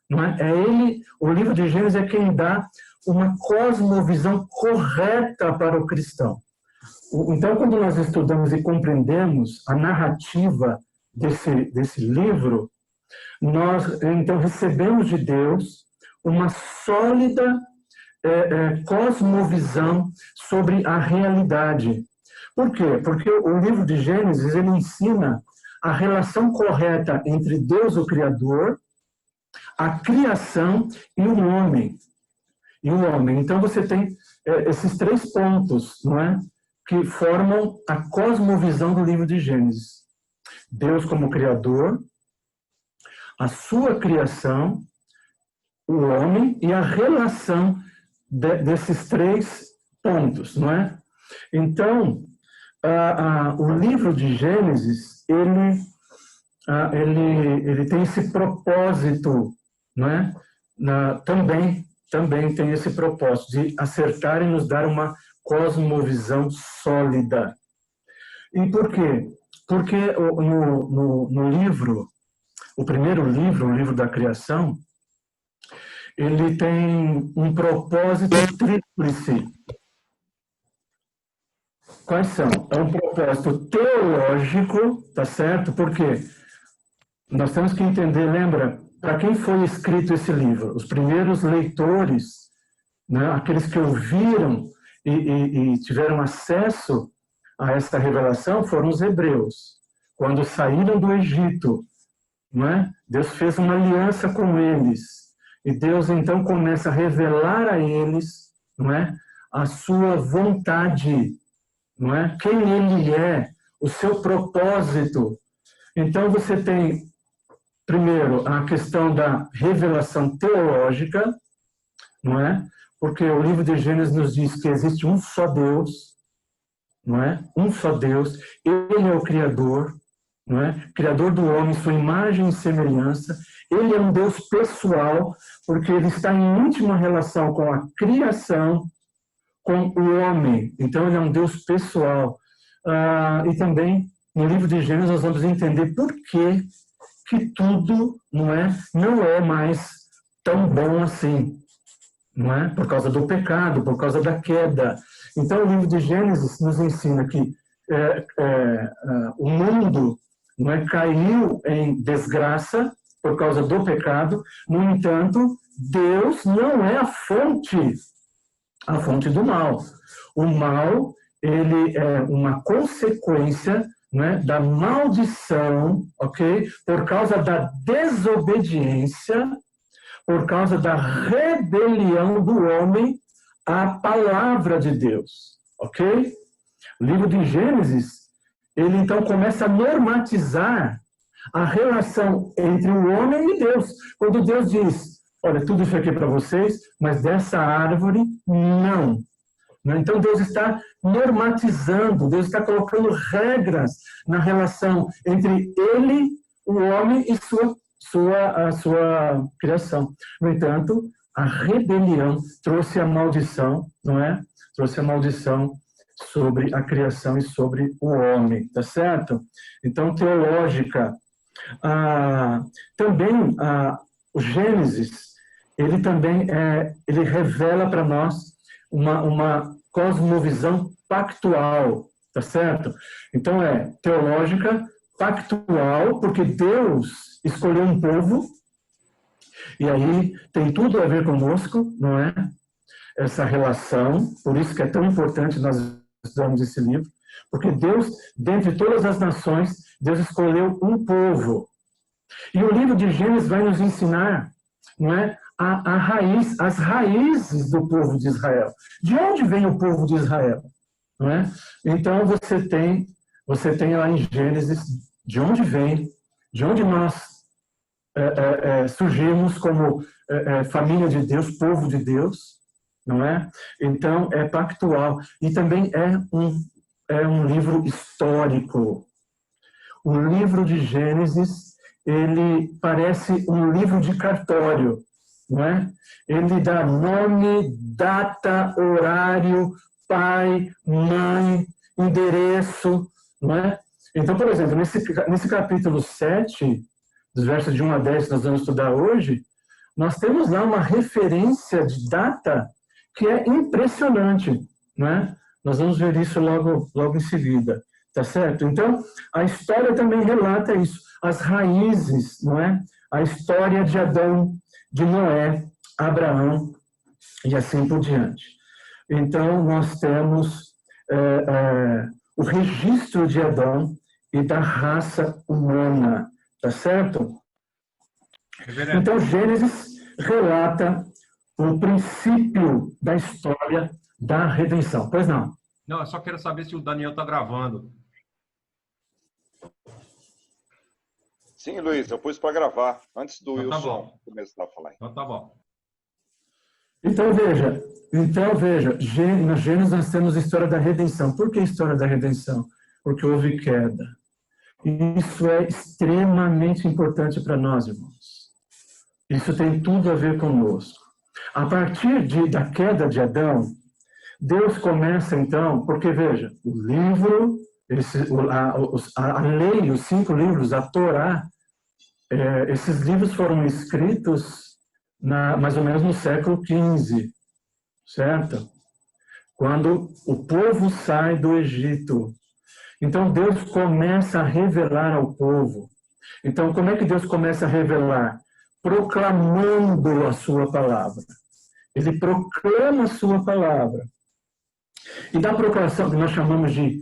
não é? O livro de Gênesis é quem dá uma cosmovisão correta para o cristão. Então, quando nós estudamos e compreendemos a narrativa desse livro, nós, então, recebemos de Deus uma sólida cosmovisão sobre a realidade. Por quê? Porque o livro de Gênesis, ele ensina a relação correta entre Deus, o Criador, a criação e o homem. Então, você tem esses 3 pontos, não é? Que formam a cosmovisão do livro de Gênesis. Deus como Criador, a sua criação, o homem e a relação desses 3 pontos, não é? Então, o livro de Gênesis, ele tem esse propósito, não é? Também tem esse propósito de acertar e nos dar uma cosmovisão sólida. E por quê? Porque no livro, o primeiro livro, o livro da criação, ele tem um propósito tríplice. Quais são? É um propósito teológico, tá certo? Porque nós temos que entender, lembra, para quem foi escrito esse livro? Os primeiros leitores, né, aqueles que ouviram e tiveram acesso a essa revelação foram os hebreus. Quando saíram do Egito, não é? Deus fez uma aliança com eles. E Deus então começa a revelar a eles, não é? A sua vontade, não é? Quem ele é, o seu propósito. Então você tem, primeiro, a questão da revelação teológica, não é? Porque o livro de Gênesis nos diz que existe um só Deus, não é? Um só Deus, ele é o Criador, não é? Criador do homem, sua imagem e semelhança. Ele é um Deus pessoal, porque ele está em íntima relação com a criação, com o homem. Então ele é um Deus pessoal. E também, no livro de Gênesis, nós vamos entender por que tudo não é mais tão bom assim. Não é? Por causa do pecado, por causa da queda. Então, o livro de Gênesis nos ensina que o mundo não é, caiu em desgraça por causa do pecado. No entanto, Deus não é a fonte do mal. O mal, ele é uma consequência, não é, da maldição, ok? Por causa da desobediência, por causa da rebelião do homem à palavra de Deus, ok? O livro de Gênesis, ele então começa a normatizar a relação entre o homem e Deus. Quando Deus diz, olha, tudo isso aqui é para vocês, mas dessa árvore, não. Então Deus está normatizando, Deus está colocando regras na relação entre ele, o homem e a sua criação. No entanto, a rebelião trouxe a maldição, não é? Trouxe a maldição sobre a criação e sobre o homem, tá certo? Então, teológica. Também, o Gênesis, ele também ele revela para nós uma cosmovisão pactual, tá certo? Então, teológica, pactual, porque Deus escolheu um povo, e aí tem tudo a ver conosco, não é? Essa relação, por isso que é tão importante nós estudarmos esse livro, porque Deus, dentre todas as nações, Deus escolheu um povo. E o livro de Gênesis vai nos ensinar, não é? As raízes do povo de Israel. De onde vem o povo de Israel? Não é? Então você tem lá em Gênesis de onde vem, de onde nós surgimos como família de Deus, povo de Deus, não é? Então é pactual e também é um livro histórico. O livro de Gênesis, ele parece um livro de cartório, não é? Ele dá nome, data, horário, pai, mãe, endereço, não é? Então, por exemplo, nesse capítulo 7 dos versos de 1 a 10 que nós vamos estudar hoje, nós temos lá uma referência de data que é impressionante, né? Nós vamos ver isso logo em seguida, tá certo? Então, a história também relata isso, as raízes, não é? A história de Adão, de Noé, Abraão e assim por diante. Então, nós temos o registro de Adão e da raça humana, tá certo? Então, Gênesis relata o princípio da história da redenção. Pois não? Não, eu só quero saber se o Daniel está gravando. Sim, Luiz, eu pus para gravar, antes do Então, Wilson começar a falar. Então tá bom. Então veja, na Gênesis nós temos a história da redenção. Por que a história da redenção? Porque houve queda. E isso é extremamente importante para nós, irmãos. Isso tem tudo a ver conosco. A partir da queda de Adão, Deus começa então, porque veja, o livro, a lei, os 5 livros, a Torá, esses livros foram escritos mais ou menos no século XV, certo? Quando o povo sai do Egito. Então Deus começa a revelar ao povo. Então como é que Deus começa a revelar? Proclamando a sua palavra. Ele proclama a sua palavra. E da proclamação, que nós chamamos de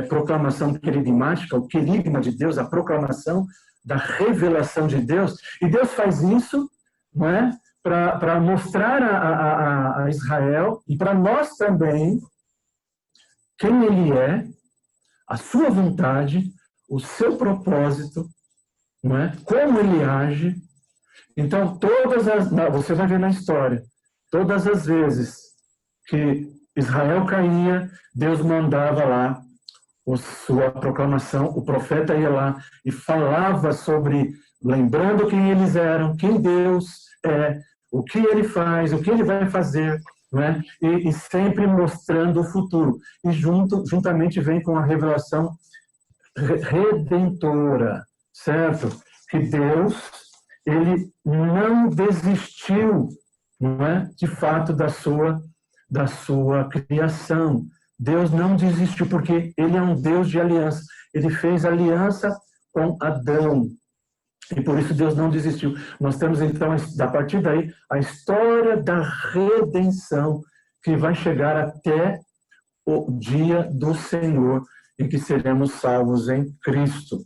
proclamação querigmática, o querigma de Deus, a proclamação da revelação de Deus. E Deus faz isso, não é? Para mostrar a Israel e para nós também quem Ele é, a sua vontade, o seu propósito, não é? Como Ele age. Então, você vai ver na história, todas as vezes que Israel caía, Deus mandava lá sua proclamação, o profeta ia lá e falava sobre, lembrando quem eles eram, quem Deus é, o que Ele faz, o que Ele vai fazer, não é? E sempre mostrando o futuro. E juntamente vem com a revelação redentora, certo? Que Deus, Ele não desistiu, não é? De fato, da sua criação. Deus não desistiu, porque Ele é um Deus de aliança. Ele fez aliança com Adão. E por isso Deus não desistiu. Nós temos então, a partir daí, a história da redenção, que vai chegar até o dia do Senhor, em que seremos salvos em Cristo.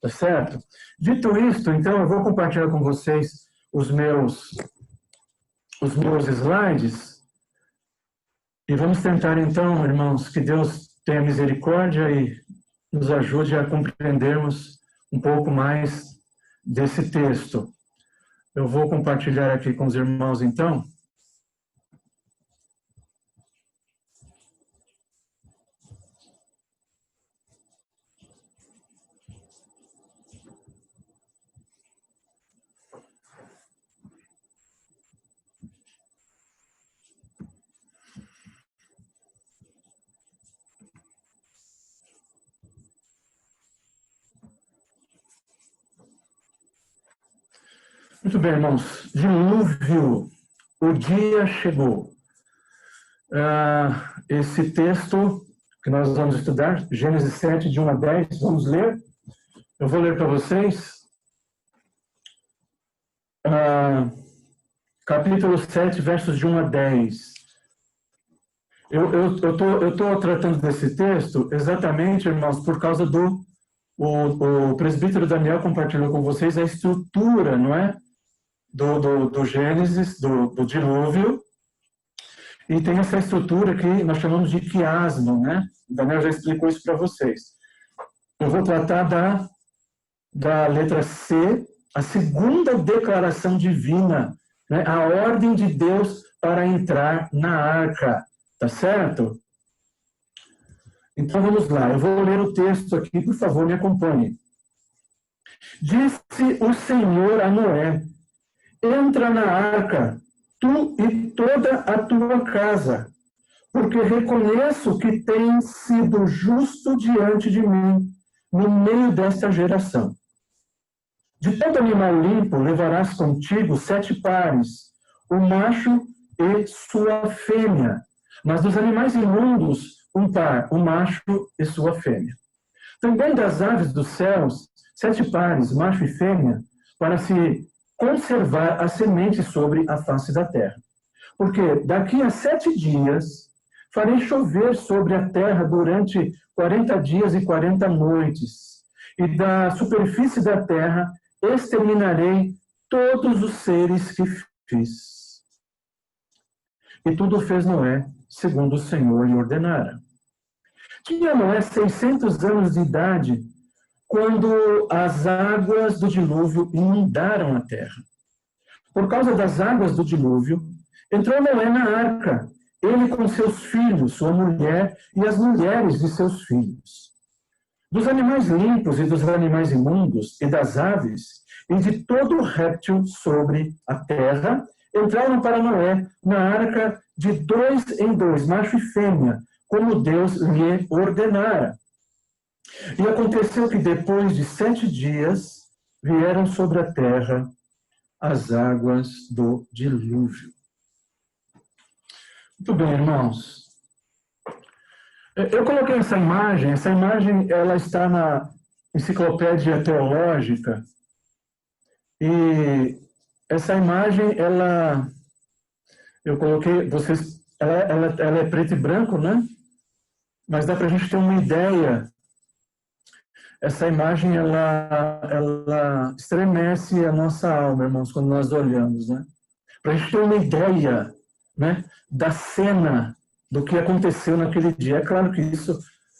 Tá certo? Dito isto, então, eu vou compartilhar com vocês os meus slides. E vamos tentar, então, irmãos, que Deus tenha misericórdia e nos ajude a compreendermos um pouco mais desse texto. Eu vou compartilhar aqui com os irmãos, então. Muito bem, irmãos. Dilúvio, o dia chegou. Esse texto que nós vamos estudar, Gênesis 7, de 1 a 10, vamos ler. Eu vou ler para vocês. Capítulo 7, versos de 1 a 10. Eu tô tratando desse texto exatamente, irmãos, por causa o presbítero Daniel compartilhou com vocês a estrutura, não é? Do Gênesis, do dilúvio, e tem essa estrutura que nós chamamos de quiasmo, né? O Daniel já explicou isso para vocês. Eu vou tratar da letra C, a segunda declaração divina, né? A ordem de Deus para entrar na arca, tá certo? Então vamos lá, eu vou ler o texto aqui, por favor, me acompanhe. Disse o Senhor a Noé: entra na arca, tu e toda a tua casa, porque reconheço que tens sido justo diante de mim, no meio desta geração. De todo animal limpo levarás contigo 7 pares, o macho e sua fêmea. Mas dos animais imundos, 1 par, o macho e sua fêmea. Também das aves dos céus, 7 pares, macho e fêmea, para se conservar a semente sobre a face da terra. Porque daqui a 7 dias farei chover sobre a terra durante 40 dias e 40 noites, e da superfície da terra exterminarei todos os seres que fiz. E tudo fez Noé, segundo o Senhor lhe ordenara. Tinha Noé 600 anos de idade quando as águas do dilúvio inundaram a terra. Por causa das águas do dilúvio, entrou Noé na arca, ele com seus filhos, sua mulher e as mulheres de seus filhos. Dos animais limpos e dos animais imundos, e das aves, e de todo réptil sobre a terra, entraram para Noé na arca de 2 em 2, macho e fêmea, como Deus lhe ordenara. E aconteceu que depois de 7 dias, vieram sobre a terra as águas do dilúvio. Muito bem, irmãos. Eu coloquei essa imagem ela está na Enciclopédia Teológica, e essa imagem, eu coloquei, ela é preto e branco, né? Mas dá para a gente ter uma ideia. Essa imagem, ela estremece a nossa alma, irmãos, quando nós olhamos, né? Para a gente ter uma ideia, né, da cena, do que aconteceu naquele dia. É claro que isso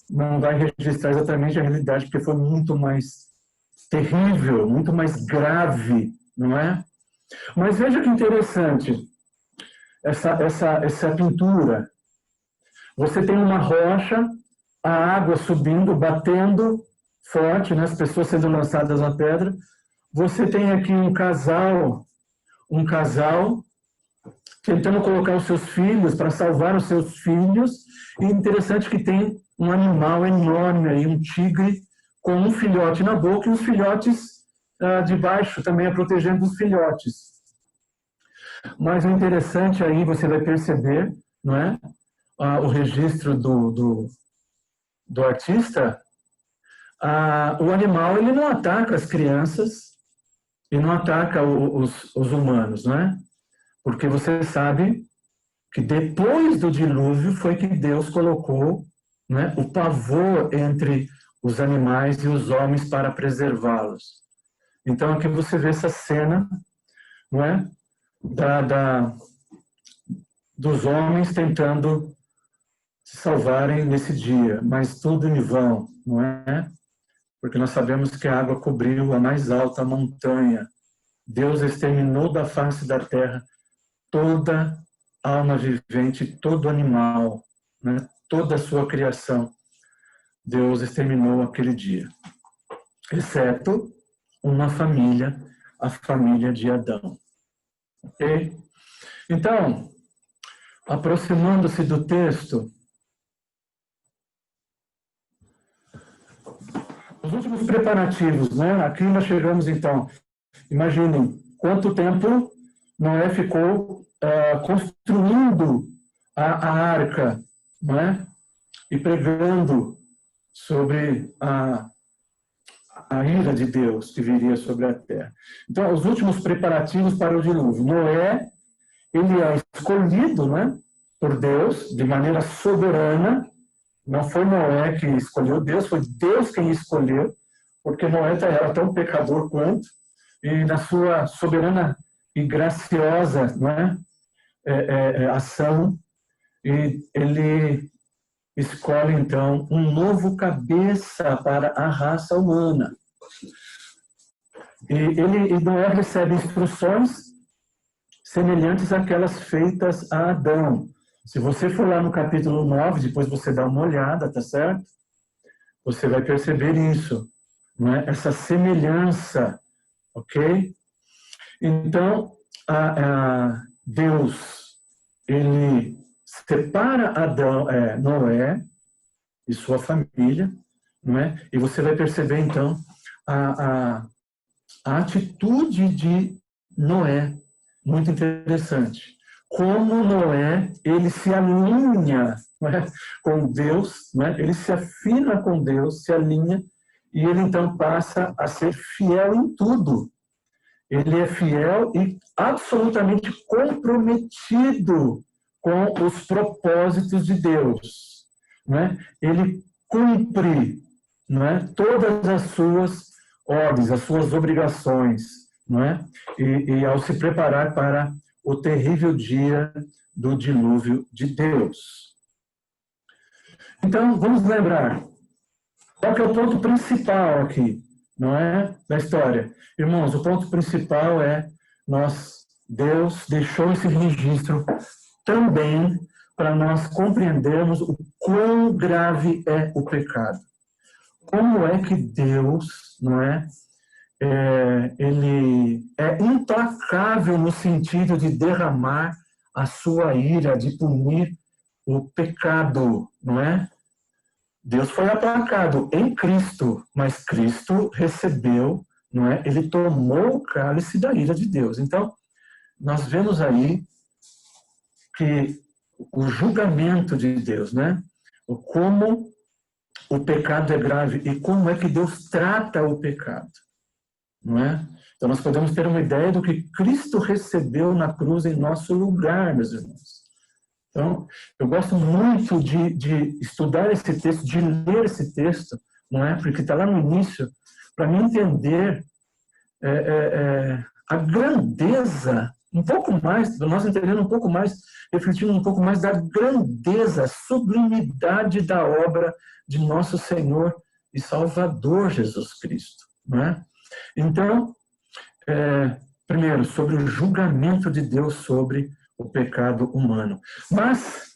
não vai registrar exatamente a realidade, porque foi muito mais terrível, muito mais grave, não é? Mas veja que interessante essa pintura. Você tem uma rocha, a água subindo, batendo forte, né, as pessoas sendo lançadas na pedra. Você tem aqui um casal tentando colocar os seus filhos, para salvar os seus filhos. E interessante que tem um animal enorme aí, um tigre, com um filhote na boca e os filhotes de baixo também protegendo os filhotes. Mas o interessante aí, você vai perceber, não é? O registro do artista, o animal ele não ataca as crianças e não ataca os humanos, não é? Porque você sabe que depois do dilúvio foi que Deus colocou, né, o pavor entre os animais e os homens para preservá-los. Então aqui você vê essa cena, não é? Dos homens tentando se salvarem nesse dia, mas tudo em vão, não é? Porque nós sabemos que a água cobriu a mais alta montanha. Deus exterminou da face da terra toda alma vivente, todo animal, né? Toda a sua criação. Deus exterminou aquele dia, exceto uma família, a família de Adão. Ok? Então, aproximando-se do texto, os últimos preparativos, né? Aqui nós chegamos, então, imaginem quanto tempo Noé ficou construindo a arca, não é? E pregando sobre a ira de Deus que viria sobre a terra. Então, os últimos preparativos para o dilúvio. Noé, ele é escolhido, né, por Deus, de maneira soberana. Não foi Noé que escolheu Deus, foi Deus quem escolheu, porque Noé era tão pecador quanto, e na sua soberana e graciosa, não é? Ação, e ele escolhe, então, um novo cabeça para a raça humana. E Noé recebe instruções semelhantes àquelas feitas a Adão. Se você for lá no capítulo 9, depois você dá uma olhada, tá certo? Você vai perceber isso, não é? Essa semelhança, ok? Então, Deus, ele separa Noé e sua família, não é? E você vai perceber, então, a atitude de Noé, muito interessante. Como Noé, ele se alinha, né, com Deus, né, ele se afina com Deus, se alinha, e ele então passa a ser fiel em tudo. Ele é fiel e absolutamente comprometido com os propósitos de Deus. Né? Ele cumpre, né, todas as suas ordens, as suas obrigações, né? E ao se preparar para o terrível dia do dilúvio de Deus. Então, vamos lembrar, qual que é o ponto principal aqui, não é, da história? Irmãos, o ponto principal é Deus deixou esse registro também para nós compreendermos o quão grave é o pecado. Como é que Deus, não é, ele é implacável no sentido de derramar a sua ira, de punir o pecado, não é? Deus foi aplacado em Cristo, mas Cristo recebeu, não é? Ele tomou o cálice da ira de Deus. Então, nós vemos aí que o julgamento de Deus, né? Como o pecado é grave e como é que Deus trata o pecado, não é? Então, nós podemos ter uma ideia do que Cristo recebeu na cruz em nosso lugar, meus irmãos. Então, eu gosto muito de estudar esse texto, de ler esse texto, não é? Porque está lá no início, para me entender a grandeza, um pouco mais, nós entendendo um pouco mais, refletindo um pouco mais da grandeza, sublimidade da obra de nosso Senhor e Salvador Jesus Cristo, não é? Então, primeiro, sobre o julgamento de Deus sobre o pecado humano. Mas,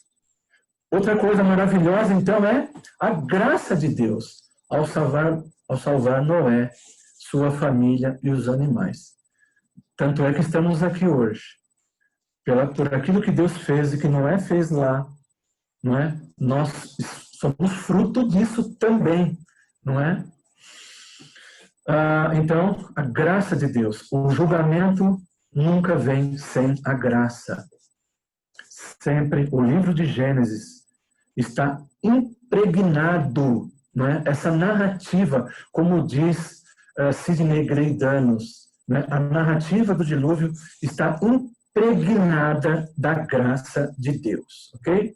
outra coisa maravilhosa, então, é a graça de Deus ao salvar Noé, sua família e os animais. Tanto é que estamos aqui hoje. Por aquilo que Deus fez e que Noé fez lá, não é? Nós somos fruto disso também, não é? Então, a graça de Deus. O julgamento nunca vem sem a graça. Sempre o livro de Gênesis está impregnado, não é? Essa narrativa, como diz Sidney Greidanos, né? A narrativa do dilúvio está impregnada da graça de Deus, ok?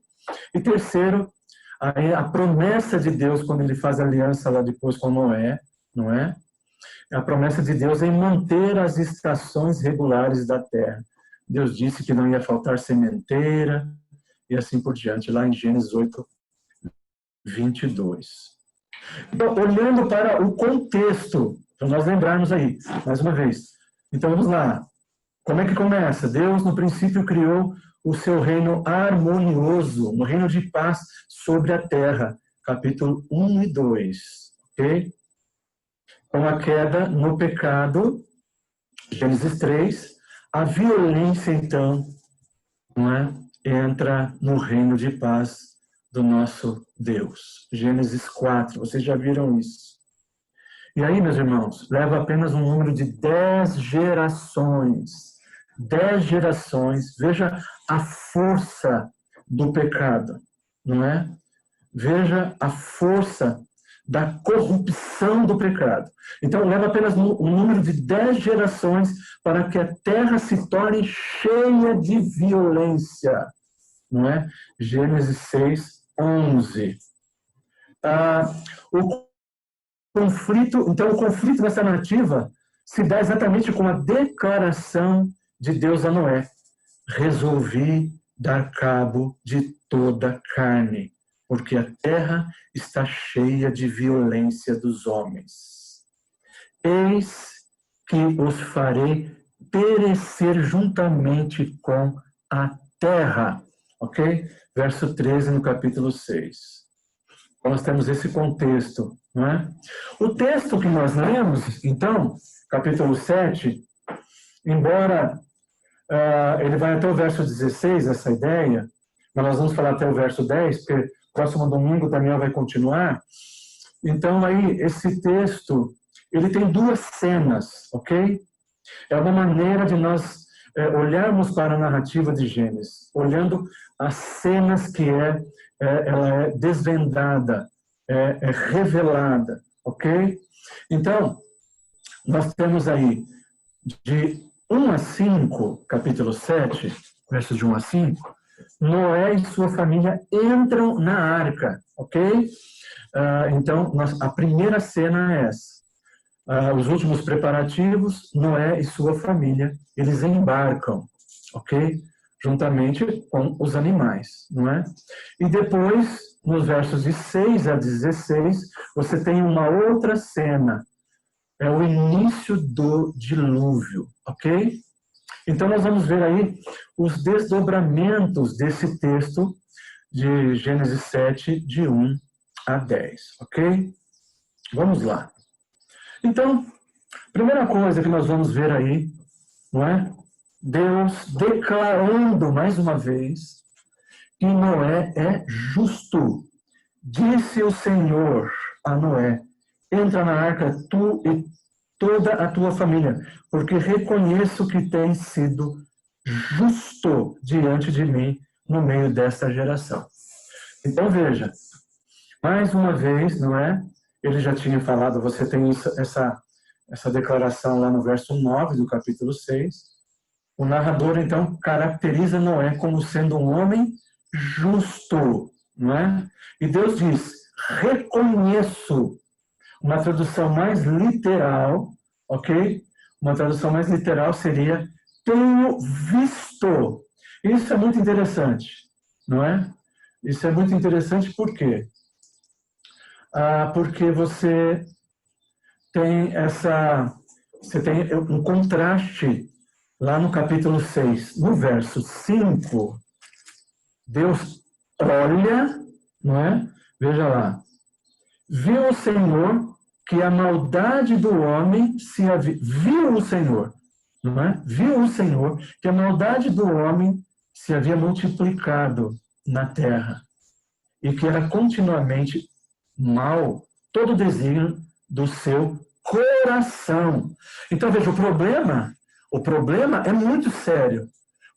E terceiro, a promessa de Deus, quando ele faz aliança lá depois com Noé, não é? A promessa de Deus é em manter as estações regulares da terra. Deus disse que não ia faltar sementeira, e assim por diante, lá em Gênesis 8, 22. Então, olhando para o contexto, para nós lembrarmos aí, mais uma vez. Então, vamos lá. Como é que começa? Deus, no princípio, criou o seu reino harmonioso, um reino de paz sobre a terra. Capítulo 1 e 2. Ok? Com a queda no pecado, Gênesis 3, a violência, então, não é, entra no reino de paz do nosso Deus. Gênesis 4, vocês já viram isso. E aí, meus irmãos, leva apenas um número de 10 gerações. 10 gerações. Veja a força do pecado, não é? Veja a força da corrupção do pecado. Então, leva apenas um número de 10 gerações para que a terra se torne cheia de violência. Não é? Gênesis 6, 11. O conflito nessa narrativa se dá exatamente com a declaração de Deus a Noé. Resolvi dar cabo de toda a carne, porque a terra está cheia de violência dos homens. Eis que os farei perecer juntamente com a terra. Ok? Verso 13 no capítulo 6. Então, nós temos esse contexto, não é? O texto que nós lemos, então, capítulo 7, embora ele vai até o verso 16, essa ideia, mas nós vamos falar até o verso 10, porque próximo domingo o Daniel vai continuar. Então, aí, esse texto, ele tem duas cenas, ok? É uma maneira de nós olharmos para a narrativa de Gênesis, olhando as cenas que ela é desvendada, é revelada, ok? Então, nós temos aí de 1 a 5, capítulo 7, versos de 1 a 5, Noé e sua família entram na arca, ok? Então, a primeira cena é essa. Os últimos preparativos, Noé e sua família, eles embarcam, ok? Juntamente com os animais, não é? E depois, nos versos de 6 a 16, você tem uma outra cena. É o início do dilúvio, ok? Então, nós vamos ver aí os desdobramentos desse texto de Gênesis 7, de 1 a 10, ok? Vamos lá. Então, primeira coisa que nós vamos ver aí, não é? Deus declarando mais uma vez que Noé é justo. Disse o Senhor a Noé: entra na arca tu e toda a tua família, porque reconheço que tens sido justo diante de mim no meio desta geração. Então veja, mais uma vez, não é? Ele já tinha falado, você tem essa declaração lá no verso 9 do capítulo 6. O narrador, então, caracteriza Noé como sendo um homem justo, não é? E Deus diz, reconheço. Uma tradução mais literal, ok? Uma tradução mais literal seria, tenho visto. Isso é muito interessante, não é? Isso é muito interessante por quê? Porque você tem um contraste lá no capítulo 6, no verso 5, Deus olha, não é? Veja lá. Viu o Senhor que a maldade do homem viu o Senhor, não é? Viu o Senhor que a maldade do homem se havia multiplicado na terra e que era continuamente mal todo o desígnio do seu coração. Então, veja, o problema é muito sério,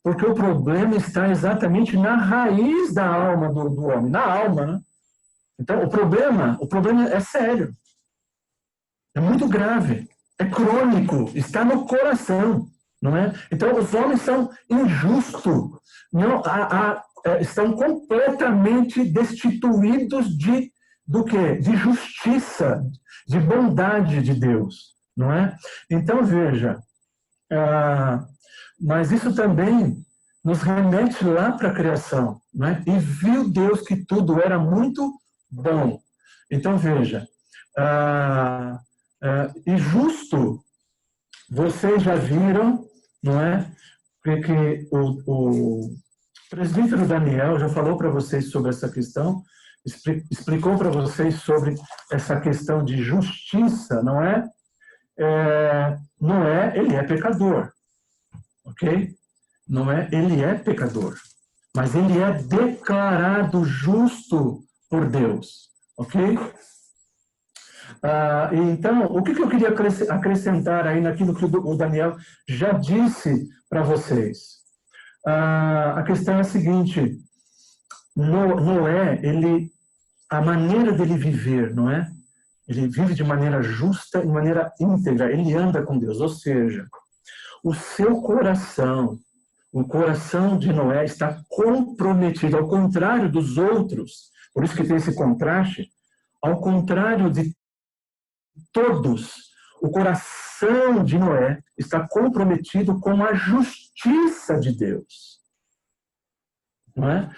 porque o problema está exatamente na raiz da alma do homem, na alma, né? Então, o problema é sério, é muito grave, é crônico, está no coração, não é? Então, os homens são injustos, não, estão completamente destituídos do quê? De justiça, de bondade de Deus, não é? Então, veja, mas isso também nos remete lá para a criação, não é? E viu Deus que tudo era muito bom. Então, veja, e justo, vocês já viram, não é? Porque o presbítero Daniel já falou para vocês sobre essa questão, explicou para vocês sobre essa questão de justiça, não é? Noé, ele é pecador, ok? Noé, ele é pecador, mas ele é declarado justo por Deus, ok? Então, o que eu queria acrescentar aí naquilo que o Daniel já disse para vocês? A questão é a seguinte, Noé, a maneira dele viver, não é? Ele vive de maneira justa, de maneira íntegra, ele anda com Deus, ou seja, o seu coração, o coração de Noé está comprometido, ao contrário dos outros, por isso que tem esse contraste, ao contrário de todos, o coração de Noé está comprometido com a justiça de Deus. Não é?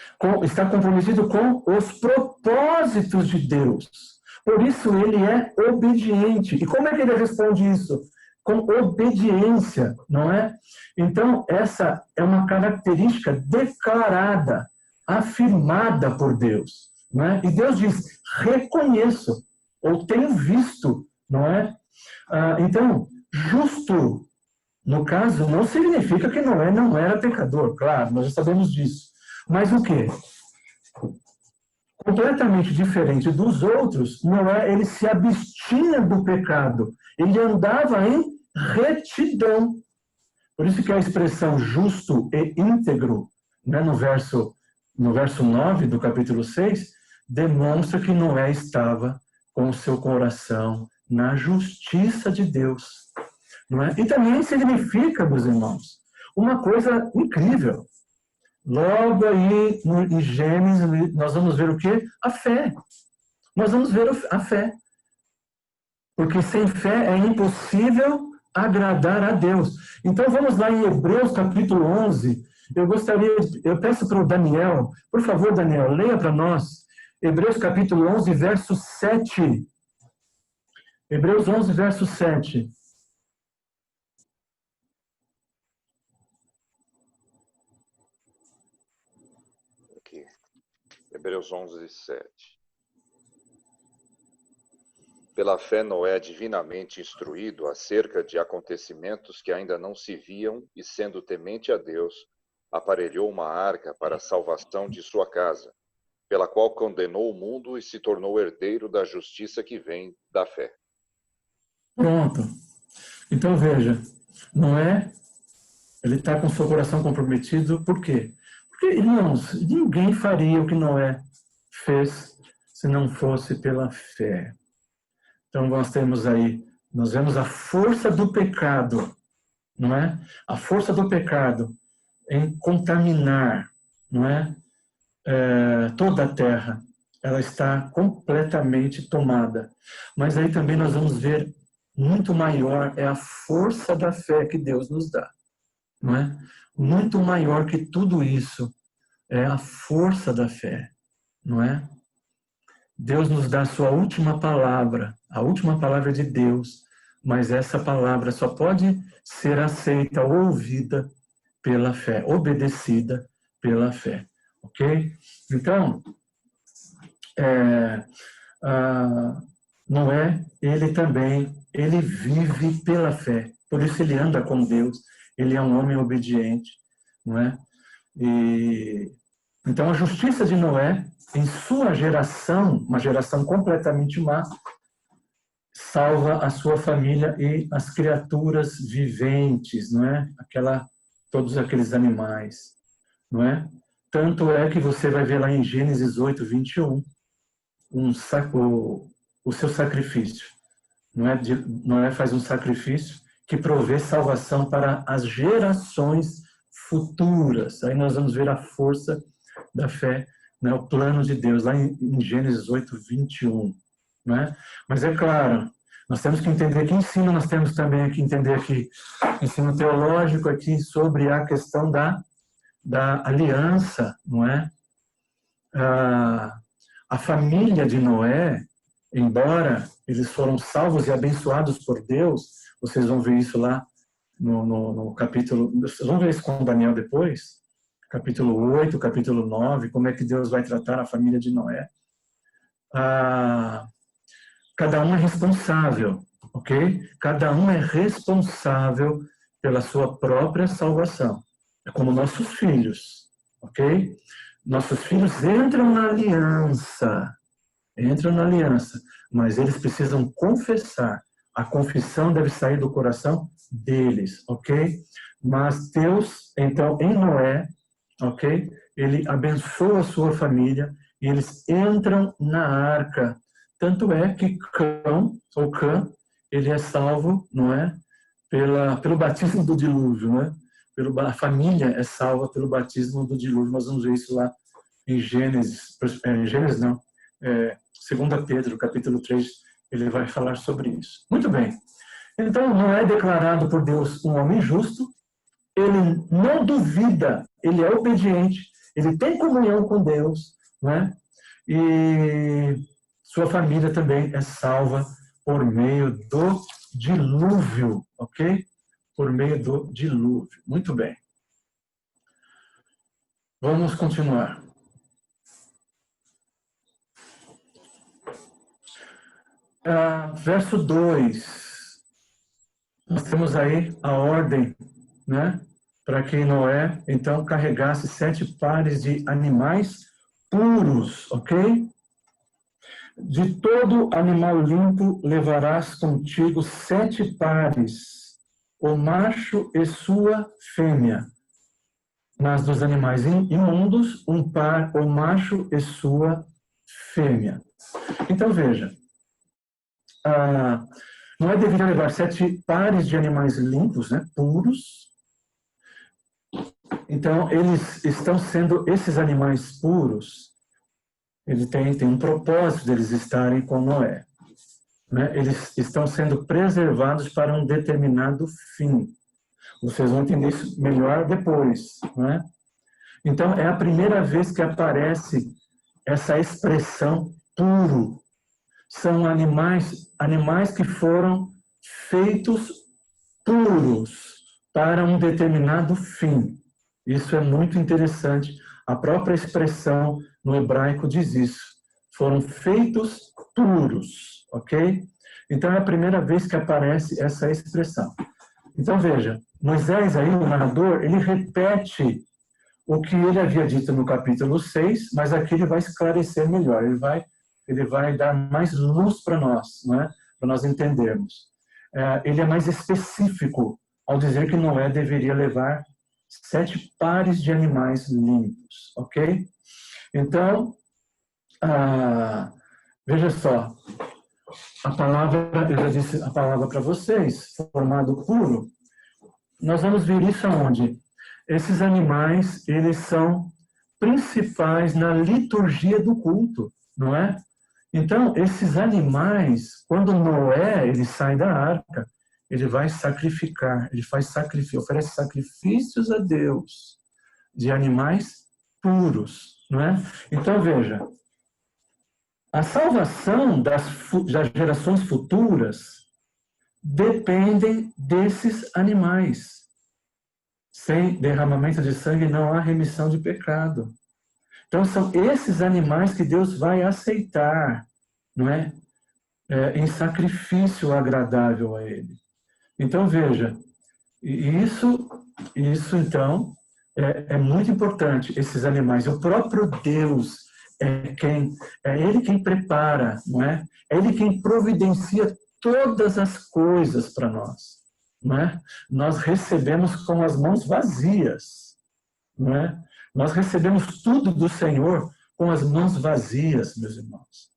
Está comprometido com os propósitos de Deus. Por isso ele é obediente. E como é que ele responde isso? Com obediência, não é? Então, essa é uma característica declarada, afirmada por Deus. Não é? E Deus diz, reconheço, ou tenho visto, não é? Então, justo, no caso, não significa que Noé não era pecador, claro, nós já sabemos disso. Mas o quê? Completamente diferente dos outros, Noé, ele se abstinha do pecado. Ele andava em retidão. Por isso que a expressão justo e íntegro, né, no verso 9 do capítulo 6, demonstra que Noé estava com o seu coração na justiça de Deus. Não é? E também significa, meus irmãos, uma coisa incrível. Logo aí, em Gênesis, nós vamos ver o quê? A fé. Nós vamos ver a fé. Porque sem fé é impossível agradar a Deus. Então vamos lá em Hebreus capítulo 11. Eu peço para o Daniel, por favor, Daniel, leia para nós. Hebreus capítulo 11, verso 7. Hebreus 11, verso 7. Aqui. Hebreus 11, 7. Pela fé, Noé, divinamente instruído acerca de acontecimentos que ainda não se viam e, sendo temente a Deus, aparelhou uma arca para a salvação de sua casa, pela qual condenou o mundo e se tornou herdeiro da justiça que vem da fé. Pronto. Então veja, Noé, ele está com seu coração comprometido, por quê? Porque, irmãos, ninguém faria o que Noé fez se não fosse pela fé. Então nós vemos a força do pecado, não é? A força do pecado em contaminar, não é? Toda a terra. Ela está completamente tomada. Mas aí também nós vamos ver muito maior é a força da fé que Deus nos dá, não é? Muito maior que tudo isso é a força da fé, não é? Deus nos dá a sua última palavra, a última palavra de Deus, mas essa palavra só pode ser aceita ou ouvida pela fé, obedecida pela fé, ok? Então, Noé, ele vive pela fé, por isso ele anda com Deus, ele é um homem obediente, não é? Então a justiça de Noé, em sua geração, uma geração completamente má, salva a sua família e as criaturas viventes, não é? Todos aqueles animais, não é? Tanto é que você vai ver lá em Gênesis 8, 21, o seu sacrifício. Noé faz um sacrifício que provê salvação para as gerações futuras. Aí nós vamos ver a força da fé, né, o plano de Deus, lá em Gênesis 8, 21. Né? Mas é claro, nós temos que entender que ensino, nós temos também que entender aqui, ensino teológico aqui sobre a questão da aliança, não é? A família de Noé, embora eles foram salvos e abençoados por Deus, vocês vão ver isso lá no capítulo, vocês vão ver isso com Daniel depois, capítulo 8, capítulo 9, como é que Deus vai tratar a família de Noé. Cada um é responsável, ok? Cada um é responsável pela sua própria salvação. É como nossos filhos, ok? Nossos filhos entram na aliança, mas eles precisam confessar. A confissão deve sair do coração deles, ok? Mas Deus, então, em Noé, ok? Ele abençoa a sua família e eles entram na arca. Tanto é que Cã, ele é salvo, não é? Pelo batismo do dilúvio, né? A família é salva pelo batismo do dilúvio. Nós vamos ver isso lá em Gênesis, não, 2 Pedro, capítulo 3, ele vai falar sobre isso. Muito bem. Então, não é declarado por Deus um homem justo, ele não duvida, ele é obediente, ele tem comunhão com Deus, né? E sua família também é salva por meio do dilúvio, ok? Por meio do dilúvio. Muito bem. Vamos continuar. Verso 2. Nós temos aí a ordem, né? Para que Noé, então, carregasse 7 pares de animais puros, ok? De todo animal limpo levarás contigo 7 pares, o macho e sua fêmea. Mas dos animais imundos, 1 par, o macho e sua fêmea. Então, veja, Noé deveria levar 7 pares de animais limpos, né, puros. Então, eles estão sendo, esses animais puros, ele tem um propósito deles estarem com Noé. Né? Eles estão sendo preservados para um determinado fim. Vocês vão entender isso melhor depois. Né? Então, é a primeira vez que aparece essa expressão puro. São animais que foram feitos puros para um determinado fim. Isso é muito interessante. A própria expressão no hebraico diz isso. Foram feitos puros, ok? Então é a primeira vez que aparece essa expressão. Então veja, Moisés aí, o narrador, ele repete o que ele havia dito no capítulo 6, mas aqui ele vai esclarecer melhor, ele vai dar mais luz para nós, não é? Para nós entendermos. Ele é mais específico ao dizer que Noé deveria levar 7 pares de animais limpos, ok? Então, veja só, eu já disse a palavra para vocês, formado puro, nós vamos ver isso aonde? Esses animais, eles são principais na liturgia do culto, não é? Então, esses animais, quando Noé ele sai da arca, ele vai sacrificar, ele faz sacrifício, oferece sacrifícios a Deus de animais puros, não é? Então, veja, a salvação das gerações futuras dependem desses animais. Sem derramamento de sangue não há remissão de pecado. Então, são esses animais que Deus vai aceitar, não é? Em sacrifício agradável a Ele. Então, veja, isso então, é muito importante, esses animais. O próprio Deus é Ele quem prepara, não é? É Ele quem providencia todas as coisas para nós, não é? Nós recebemos com as mãos vazias, não é? Nós recebemos tudo do Senhor com as mãos vazias, meus irmãos.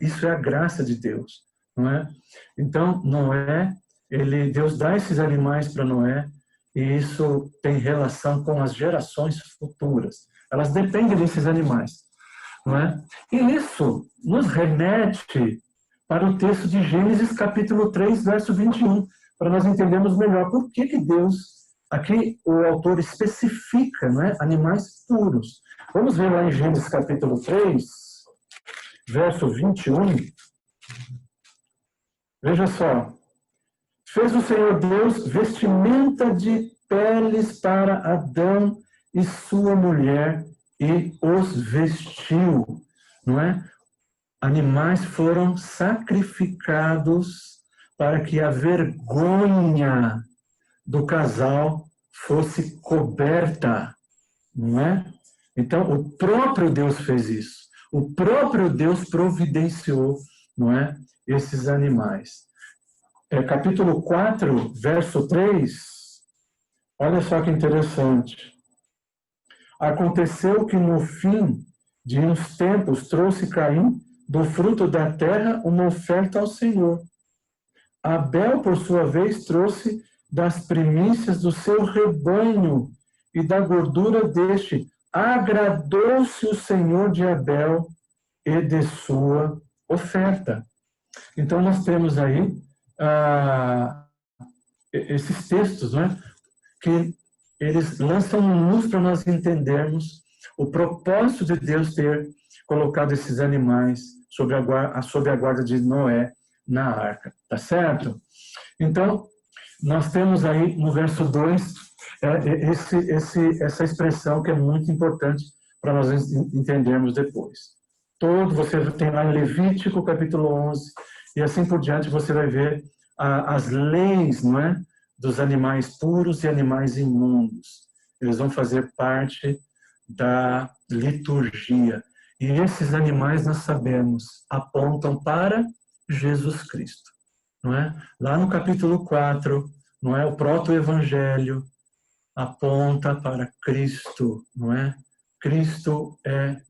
Isso é a graça de Deus, não é? Então, Noé, Deus dá esses animais para Noé, e isso tem relação com as gerações futuras. Elas dependem desses animais, não é? E isso nos remete para o texto de Gênesis, capítulo 3, verso 21, para nós entendermos melhor por que Deus, aqui o autor especifica, não é? Animais puros. Vamos ver lá em Gênesis, capítulo 3, verso 21. Veja só. Fez o Senhor Deus vestimenta de peles para Adão e sua mulher e os vestiu, não é? Animais foram sacrificados para que a vergonha do casal fosse coberta, não é? Então, o próprio Deus fez isso. O próprio Deus providenciou, não é? Esses animais. Capítulo 4, verso 3, olha só que interessante. Aconteceu que no fim de uns tempos trouxe Caim do fruto da terra uma oferta ao Senhor. Abel, por sua vez, trouxe das primícias do seu rebanho e da gordura deste. Agradou-se o Senhor de Abel e de sua oferta. Então, nós temos aí esses textos, né, que eles lançam luz para nós entendermos o propósito de Deus ter colocado esses animais sob a guarda de Noé na arca, tá certo? Então, nós temos aí no verso 2 essa expressão que é muito importante para nós entendermos depois. Você tem lá em Levítico, capítulo 11, e assim por diante você vai ver as leis, não é? Dos animais puros e animais imundos. Eles vão fazer parte da liturgia. E esses animais, nós sabemos, apontam para Jesus Cristo, não é? Lá no capítulo 4, não é? O proto-evangelho aponta para Cristo, não é? Cristo é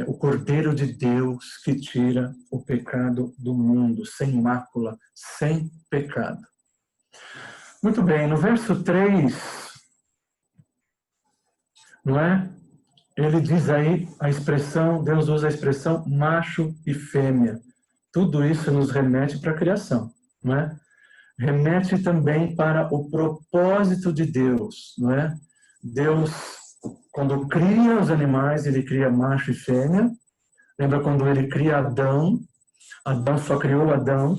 o Cordeiro de Deus que tira o pecado do mundo, sem mácula, sem pecado. Muito bem, no verso 3, não é? Ele diz aí a expressão, Deus usa a expressão macho e fêmea. Tudo isso nos remete para a criação, não é? Remete também para o propósito de Deus, não é? Deus, quando cria os animais, ele cria macho e fêmea. Lembra quando ele cria Adão? Adão só criou Adão,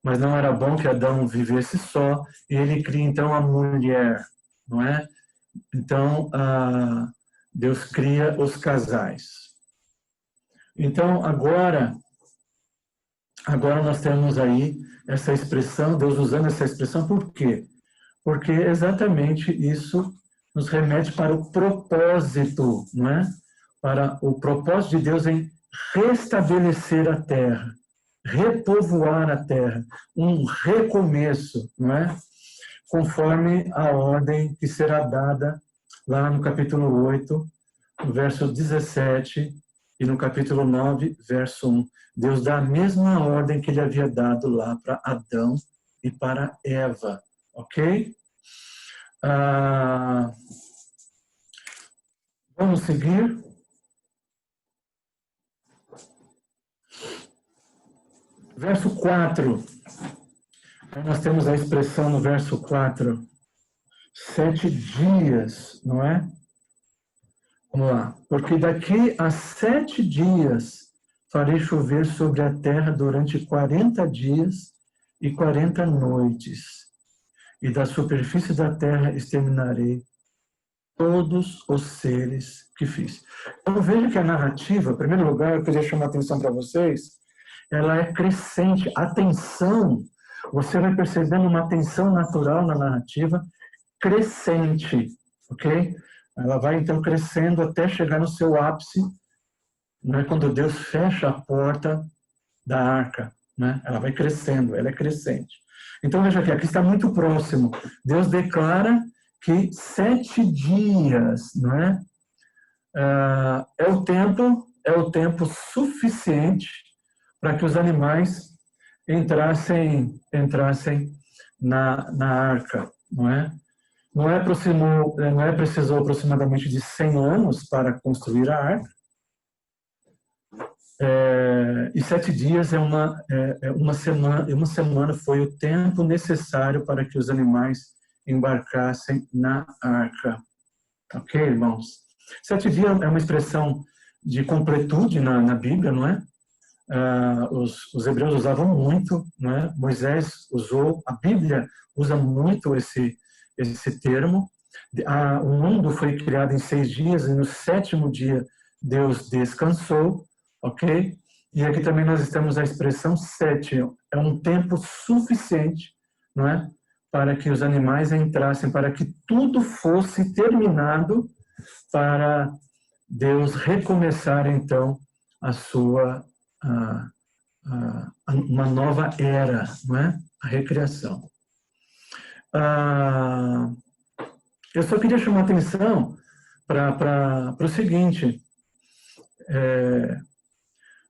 mas não era bom que Adão vivesse só, e ele cria então a mulher, não é? Então, Deus cria os casais. Então, agora nós temos aí essa expressão, Deus usando essa expressão, por quê? Porque exatamente isso nos remete para o propósito, não é? Para o propósito de Deus em restabelecer a terra, repovoar a terra, um recomeço, não é? Conforme a ordem que será dada lá no capítulo 8, no verso 17, e no capítulo 9, verso 1. Deus dá a mesma ordem que ele havia dado lá para Adão e para Eva, ok? Vamos seguir. Verso 4. Aí nós temos a expressão no verso 4. 7 dias, não é? Vamos lá. Porque daqui a 7 dias farei chover sobre a terra durante 40 dias e 40 noites. E da superfície da terra exterminarei todos os seres que fiz. Então veja que a narrativa, em primeiro lugar, eu queria chamar a atenção para vocês, ela é crescente. A tensão, você vai percebendo uma tensão natural na narrativa crescente, ok? Ela vai então crescendo até chegar no seu ápice, né, quando Deus fecha a porta da arca, né? Ela vai crescendo, ela é crescente. Então veja aqui está muito próximo. Deus declara que 7 dias, não é? É o tempo suficiente para que os animais entrassem na arca, não é? Não é precisou aproximadamente de 100 anos para construir a arca. E 7 dias uma semana foi o tempo necessário para que os animais embarcassem na arca. Ok, irmãos? 7 dias é uma expressão de completude na Bíblia, não é? Os hebreus usavam muito, não é? Moisés usou, a Bíblia usa muito esse termo. O mundo foi criado em 6 dias e no 7º dia Deus descansou, ok? E aqui também nós temos a expressão 7, é um tempo suficiente, não é? Para que os animais entrassem, para que tudo fosse terminado, para Deus recomeçar então a sua uma nova era, não é? A recriação. Eu só queria chamar a atenção para o seguinte,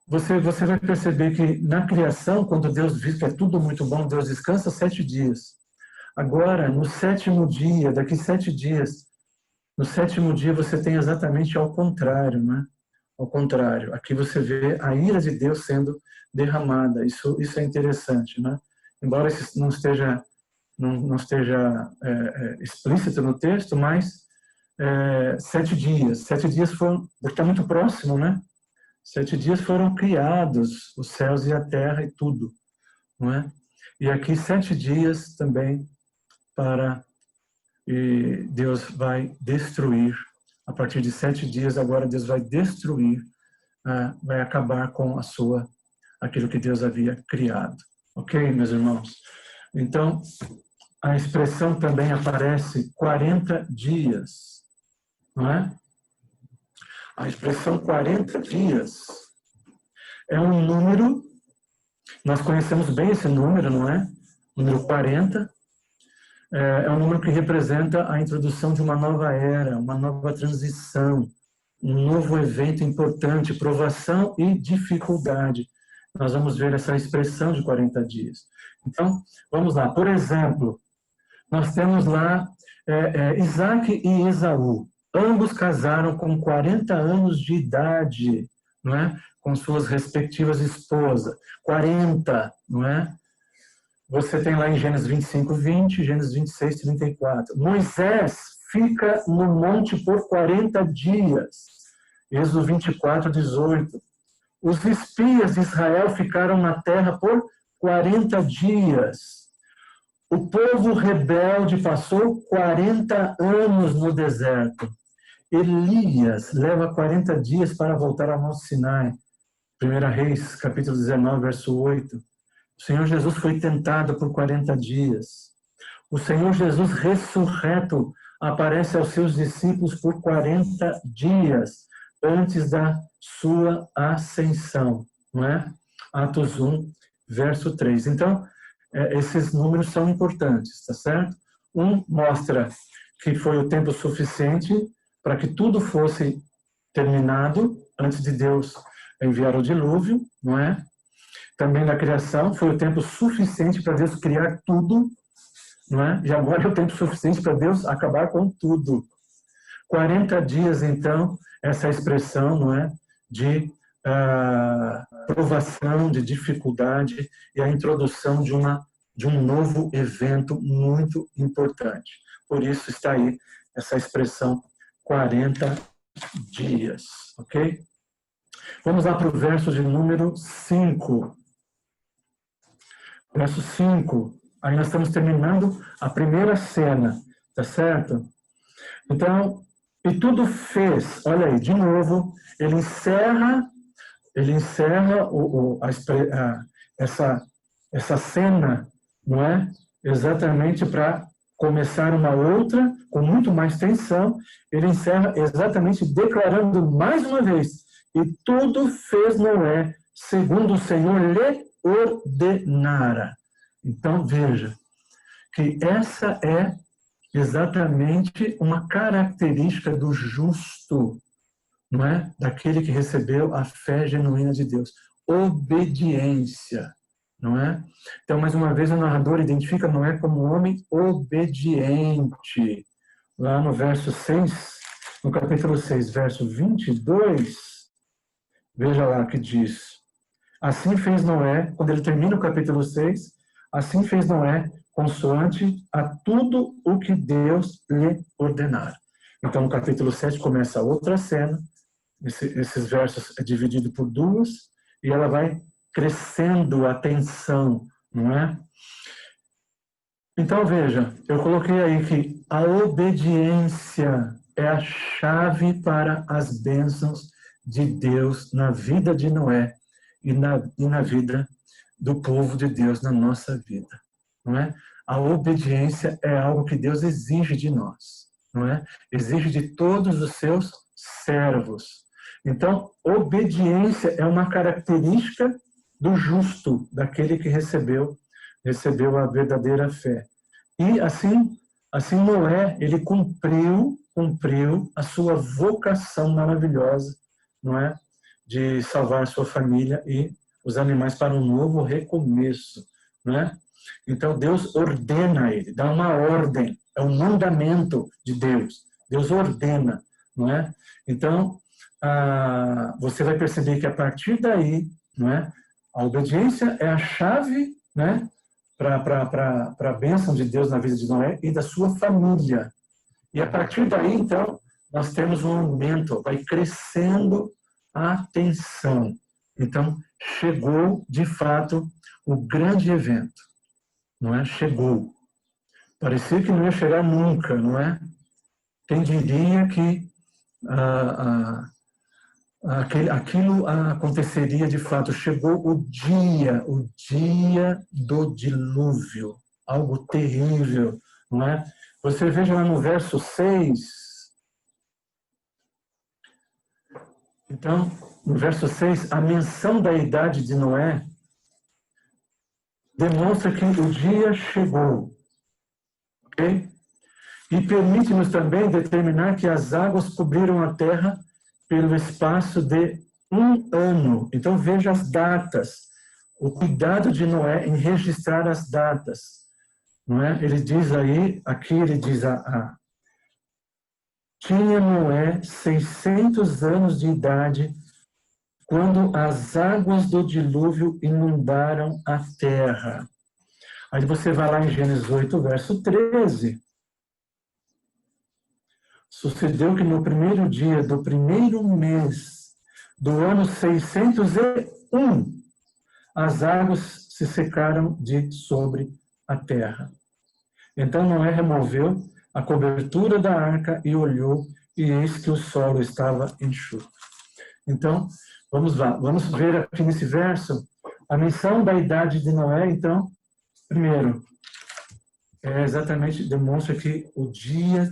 você vai perceber que na criação, quando Deus diz que é tudo muito bom, Deus descansa 7 dias. Agora, no 7º dia, daqui 7 dias, no 7º dia você tem exatamente ao contrário, né? Ao contrário, aqui você vê a ira de Deus sendo derramada. Isso é interessante, né? Embora isso não esteja explícito no texto, mas 7 dias. 7 dias foram, porque está muito próximo, né? 7 dias foram criados os céus e a terra e tudo, não é? E aqui 7 dias também e Deus vai destruir. A partir de 7 dias agora Deus vai destruir, vai acabar com aquilo que Deus havia criado. Ok, meus irmãos? Então, a expressão também aparece 40 dias, não é? A expressão 40 dias é um número, nós conhecemos bem esse número, não é? Número 40 é um número que representa a introdução de uma nova era, uma nova transição, um novo evento importante, provação e dificuldade. Nós vamos ver essa expressão de 40 dias. Então, vamos lá. Por exemplo, nós temos lá Isaac e Esaú. Ambos casaram com 40 anos de idade, não é? Com suas respectivas esposas. 40, não é? Você tem lá em Gênesis 25, 20, Gênesis 26, 34. Moisés fica no monte por 40 dias. Êxodo 24, 18. Os espias de Israel ficaram na terra por 40 dias. O povo rebelde passou 40 anos no deserto. Elias leva 40 dias para voltar ao Monte Sinai. 1 Reis, capítulo 19, verso 8. O Senhor Jesus foi tentado por 40 dias. O Senhor Jesus ressurreto aparece aos seus discípulos por 40 dias antes da sua ascensão, não é? Atos 1, verso 3. Então, esses números são importantes, tá certo? Um mostra que foi o tempo suficiente para que tudo fosse terminado antes de Deus enviar o dilúvio, não é? Também na criação foi o tempo suficiente para Deus criar tudo, não é? E agora é o tempo suficiente para Deus acabar com tudo. 40 dias, então, essa expressão, não é? De provação, de dificuldade e a introdução de um novo evento muito importante. Por isso está aí essa expressão 40 dias, ok? Vamos lá para o verso de número 5. Verso 5, aí nós estamos terminando a primeira cena, tá certo? Então, e tudo fez, olha aí, de novo, ele encerra essa cena, não é? Exatamente para começar uma outra, com muito mais tensão, ele encerra exatamente declarando mais uma vez, e tudo fez Noé, segundo o Senhor lhe ordenara. Então, veja, que essa é exatamente uma característica do justo, não é? Daquele que recebeu a fé genuína de Deus. Obediência, não é? Então, mais uma vez, o narrador identifica Noé como um homem obediente. Lá no verso 6, no capítulo 6, verso 22, veja lá que diz: assim fez Noé, quando ele termina o capítulo 6, assim fez Noé, consoante a tudo o que Deus lhe ordenara. Então, no capítulo 7 começa outra cena, esses versos é dividido por duas, e ela vai crescendo a tensão, não é? Então, veja, eu coloquei aí que a obediência é a chave para as bênçãos de Deus na vida de Noé e na vida do povo de Deus na nossa vida, não é? A obediência é algo que Deus exige de nós, não é? Exige de todos os seus servos. Então, obediência é uma característica do justo, daquele que recebeu a verdadeira fé. E assim Noé, ele cumpriu a sua vocação maravilhosa, não é? De salvar sua família e os animais para um novo recomeço, né? Então Deus ordena a ele, dá uma ordem, é um mandamento de Deus. Deus ordena, não é? Então você vai perceber que a partir daí, não é? A obediência é a chave, né? Para a bênção de Deus na vida de Noé e da sua família. E a partir daí, então, nós temos um aumento, vai crescendo a tensão. Então, chegou, de fato, o grande evento, não é? Chegou. Parecia que não ia chegar nunca, não é? Quem diria que aquilo aconteceria de fato? Chegou o dia do dilúvio, algo terrível, não é? Você veja lá no verso 6, Então, no verso 6, a menção da idade de Noé demonstra que o dia chegou, ok? E permite-nos também determinar que as águas cobriram a terra pelo espaço de 1 ano. Então, veja as datas. O cuidado de Noé em registrar as datas. Não é? Ele diz aí, aqui ele diz, tinha Noé 600 anos de idade quando as águas do dilúvio inundaram a terra. Aí você vai lá em Gênesis 8, verso 13. Sucedeu que no primeiro dia do primeiro mês do ano 601, as águas se secaram de sobre a terra. Então Noé removeu a cobertura da arca e olhou, e eis que o solo estava enxuto. Então, vamos lá, vamos ver aqui nesse verso a menção da idade de Noé. Então, primeiro, exatamente demonstra que o dia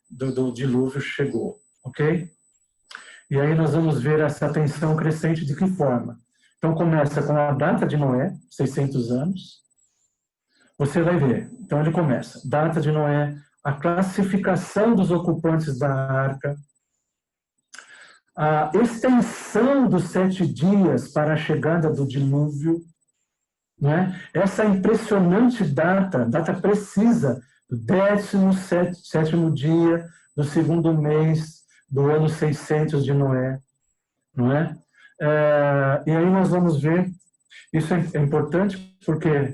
do dilúvio chegou, ok? E aí nós vamos ver essa tensão crescente de que forma? Então começa com a data de Noé, 600 anos. Você vai ver. Então ele começa. Data de Noé, a classificação dos ocupantes da arca, a extensão dos 7 dias para a chegada do dilúvio, né? Essa impressionante data precisa, do 17º dia do 2º mês do ano 600 de Noé, não é? E aí nós vamos ver, isso é importante porque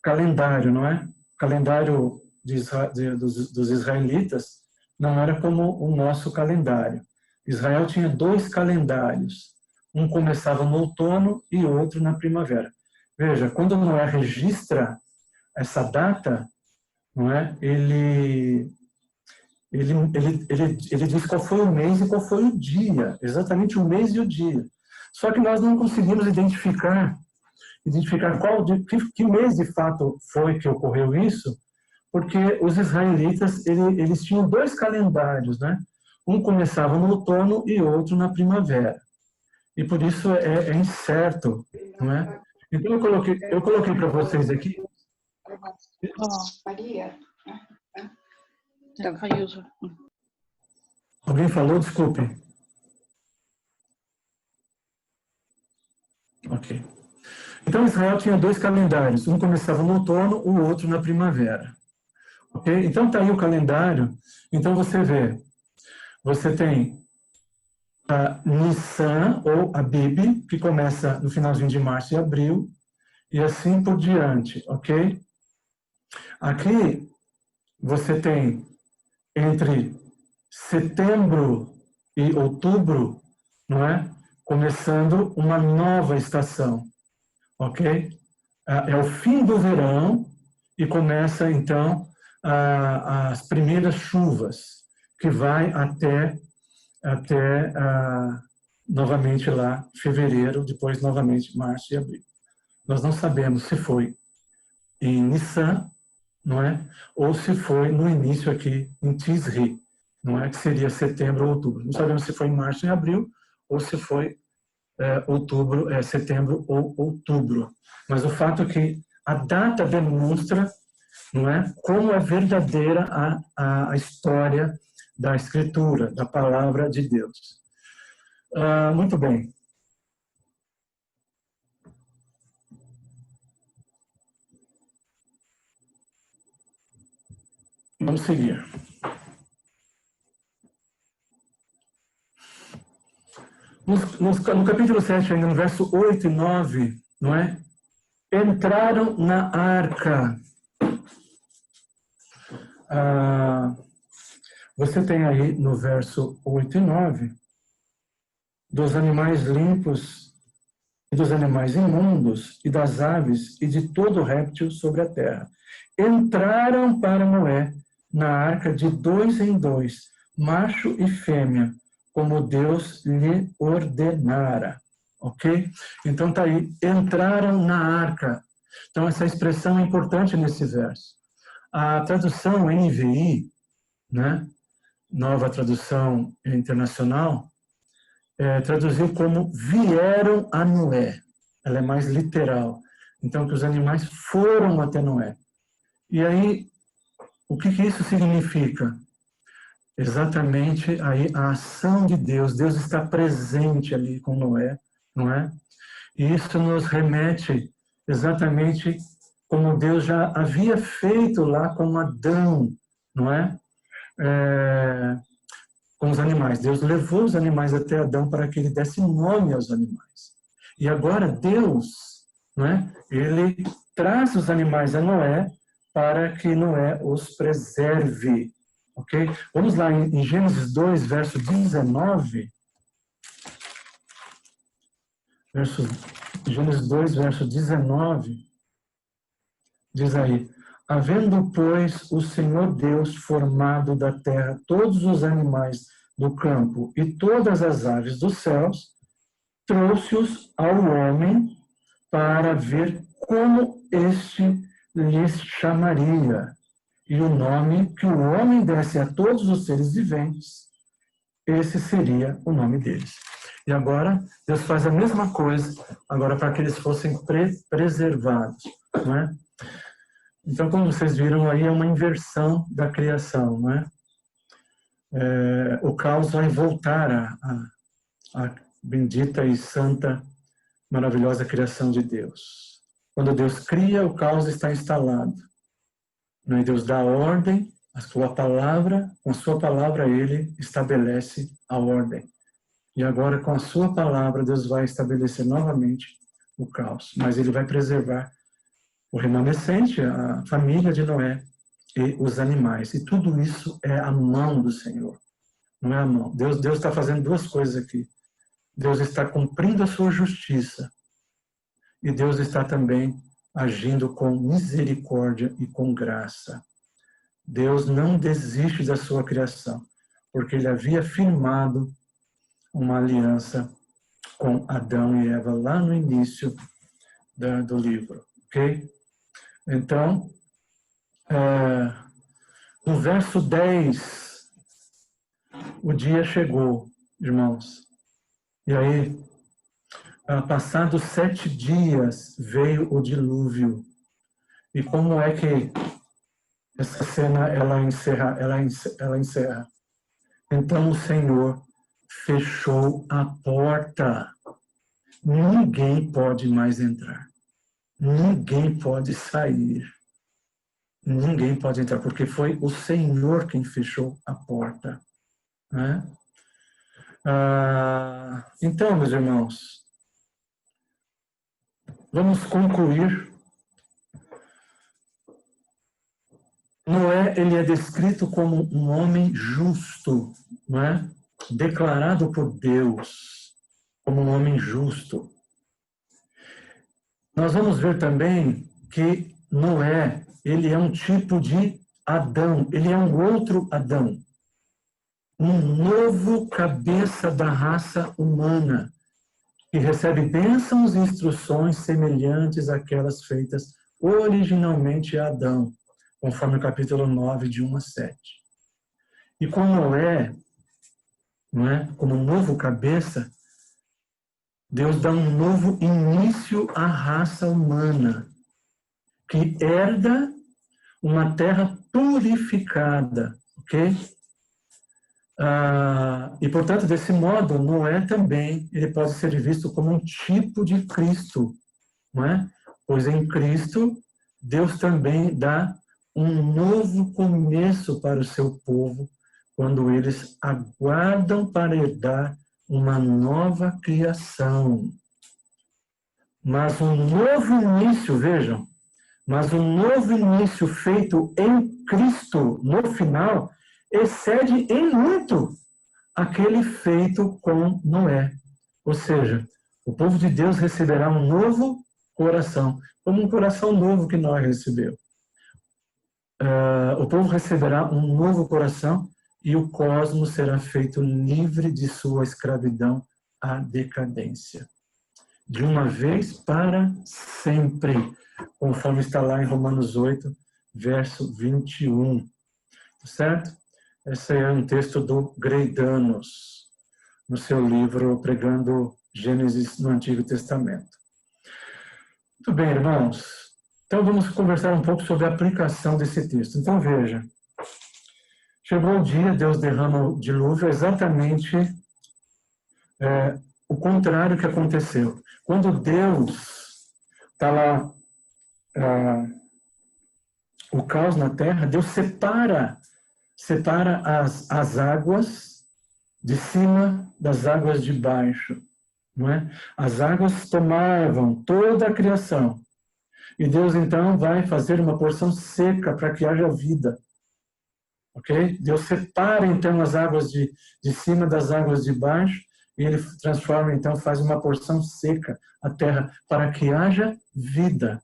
calendário, não é? Calendário dos israelitas não era como o nosso calendário. Israel tinha 2 calendários, um começava no outono e outro na primavera. Veja, quando Noé registra essa data, não é? Ele diz qual foi o mês e qual foi o dia, exatamente o mês e o dia. Só que nós não conseguimos identificar que mês de fato foi que ocorreu isso, porque os israelitas eles tinham 2 calendários, né? Um começava no outono e outro na primavera. E por isso é incerto, não é? Então eu coloquei para vocês aqui. Maria. Alguém falou? Desculpe. Ok. Então Israel tinha 2 calendários, um começava no outono, o outro na primavera. Ok? Então está aí o calendário. Então você vê, você tem a Nissan ou Abib, que começa no finalzinho de março e abril, e assim por diante, ok? Aqui você tem entre setembro e outubro, não é? Começando uma nova estação, ok? É o fim do verão e começa então as primeiras chuvas, que vai até novamente lá fevereiro, depois novamente março e abril. Nós não sabemos se foi em Nissan, não é? Ou se foi no início aqui em Tisri, não é? Que seria setembro ou outubro. Não sabemos se foi em março e abril ou se foi setembro ou outubro. Mas o fato é que a data demonstra, não é, como é verdadeira a história da Escritura, da Palavra de Deus. Muito bem. Vamos seguir. No capítulo 7, ainda no verso 8 e 9, não é? Entraram na arca. Você tem aí no verso 8 e 9, dos animais limpos e dos animais imundos e das aves e de todo réptil sobre a terra. Entraram para Noé na arca de 2 em 2, macho e fêmea, como Deus lhe ordenara. Ok? Então está aí, entraram na arca. Então essa expressão é importante nesse verso. A tradução NVI, né, Nova Tradução Internacional, traduziu como vieram a Noé. Ela é mais literal. Então, que os animais foram até Noé. E aí, o que isso significa? Exatamente aí a ação de Deus. Deus está presente ali com Noé, não é? E isso nos remete exatamente como Deus já havia feito lá com Adão, não é? Com os animais. Deus levou os animais até Adão para que ele desse nome aos animais. E agora Deus, não é? Ele traz os animais a Noé para que Noé os preserve. Ok? Vamos lá em Gênesis 2, verso 19. Gênesis 2, verso 19. Diz aí: havendo, pois, o Senhor Deus formado da terra todos os animais do campo e todas as aves dos céus, trouxe-os ao homem para ver como este lhes chamaria. E o nome que o homem desse a todos os seres viventes, esse seria o nome deles. E agora, Deus faz a mesma coisa, agora para que eles fossem preservados, não é? Então, como vocês viram aí, é uma inversão da criação, não é? O caos vai voltar à bendita e santa, maravilhosa criação de Deus. Quando Deus cria, o caos está instalado. E Deus dá ordem, a sua palavra, com a sua palavra Ele estabelece a ordem. E agora, com a sua palavra, Deus vai estabelecer novamente o caos. Mas Ele vai preservar o remanescente, a família de Noé e os animais. E tudo isso é a mão do Senhor. Não é a mão. Deus está fazendo duas coisas aqui. Deus está cumprindo a sua justiça. E Deus está também agindo com misericórdia e com graça. Deus não desiste da sua criação, porque Ele havia firmado uma aliança com Adão e Eva lá no início do livro. Ok? Então, no verso 10, o dia chegou, irmãos. E aí, passados 7 dias, veio o dilúvio. E como é que essa cena ela encerra? Então o Senhor fechou a porta. Ninguém pode mais entrar. Ninguém pode sair. Ninguém pode entrar, porque foi o Senhor quem fechou a porta. Né? Então, meus irmãos, vamos concluir. Noé, ele é descrito como um homem justo, não é? Declarado por Deus como um homem justo. Nós vamos ver também que Noé, ele é um tipo de Adão, ele é um outro Adão. Um novo cabeça da raça humana, que recebe bênçãos e instruções semelhantes àquelas feitas originalmente a Adão, conforme o capítulo 9, de 1 a 7. E com Noé, não é? Como novo cabeça, Deus dá um novo início à raça humana, que herda uma terra purificada, ok? E, portanto, desse modo, Noé também ele pode ser visto como um tipo de Cristo, não é? Pois em Cristo, Deus também dá um novo começo para o seu povo, quando eles aguardam para herdar uma nova criação. Mas um novo início, vejam, mas um novo início feito em Cristo, no final, excede em muito aquele feito com Noé. Ou seja, o povo de Deus receberá um novo coração, como um coração novo que Noé recebeu. O povo receberá um novo coração e o cosmos será feito livre de sua escravidão à decadência. De uma vez para sempre, conforme está lá em Romanos 8, verso 21. Certo? Esse é um texto do Greidanos, no seu livro Pregando Gênesis no Antigo Testamento. Muito bem, irmãos. Então vamos conversar um pouco sobre a aplicação desse texto. Então veja, chegou o dia, Deus derrama o dilúvio, exatamente o contrário que aconteceu. Quando Deus está lá, o caos na terra, Deus separa as águas de cima das águas de baixo. Não é? As águas tomavam toda a criação. E Deus, então, vai fazer uma porção seca para que haja vida. Ok? Deus separa, então, as águas de cima das águas de baixo e Ele transforma, então, faz uma porção seca a terra para que haja vida.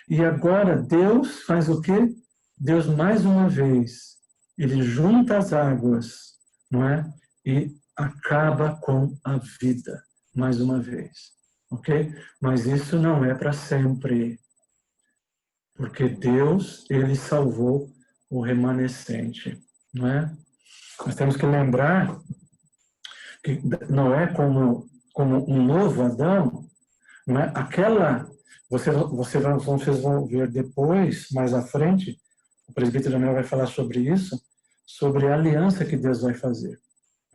E agora Deus faz o quê? Deus, mais uma vez, Ele junta as águas, não é? E acaba com a vida, mais uma vez. Ok? Mas isso não é para sempre. Porque Deus, Ele salvou o remanescente, não é? Nós temos que lembrar que Noé, como um novo Adão, não é? Vocês vão ver depois, mais à frente, o presbítero Daniel vai falar sobre isso, sobre a aliança que Deus vai fazer.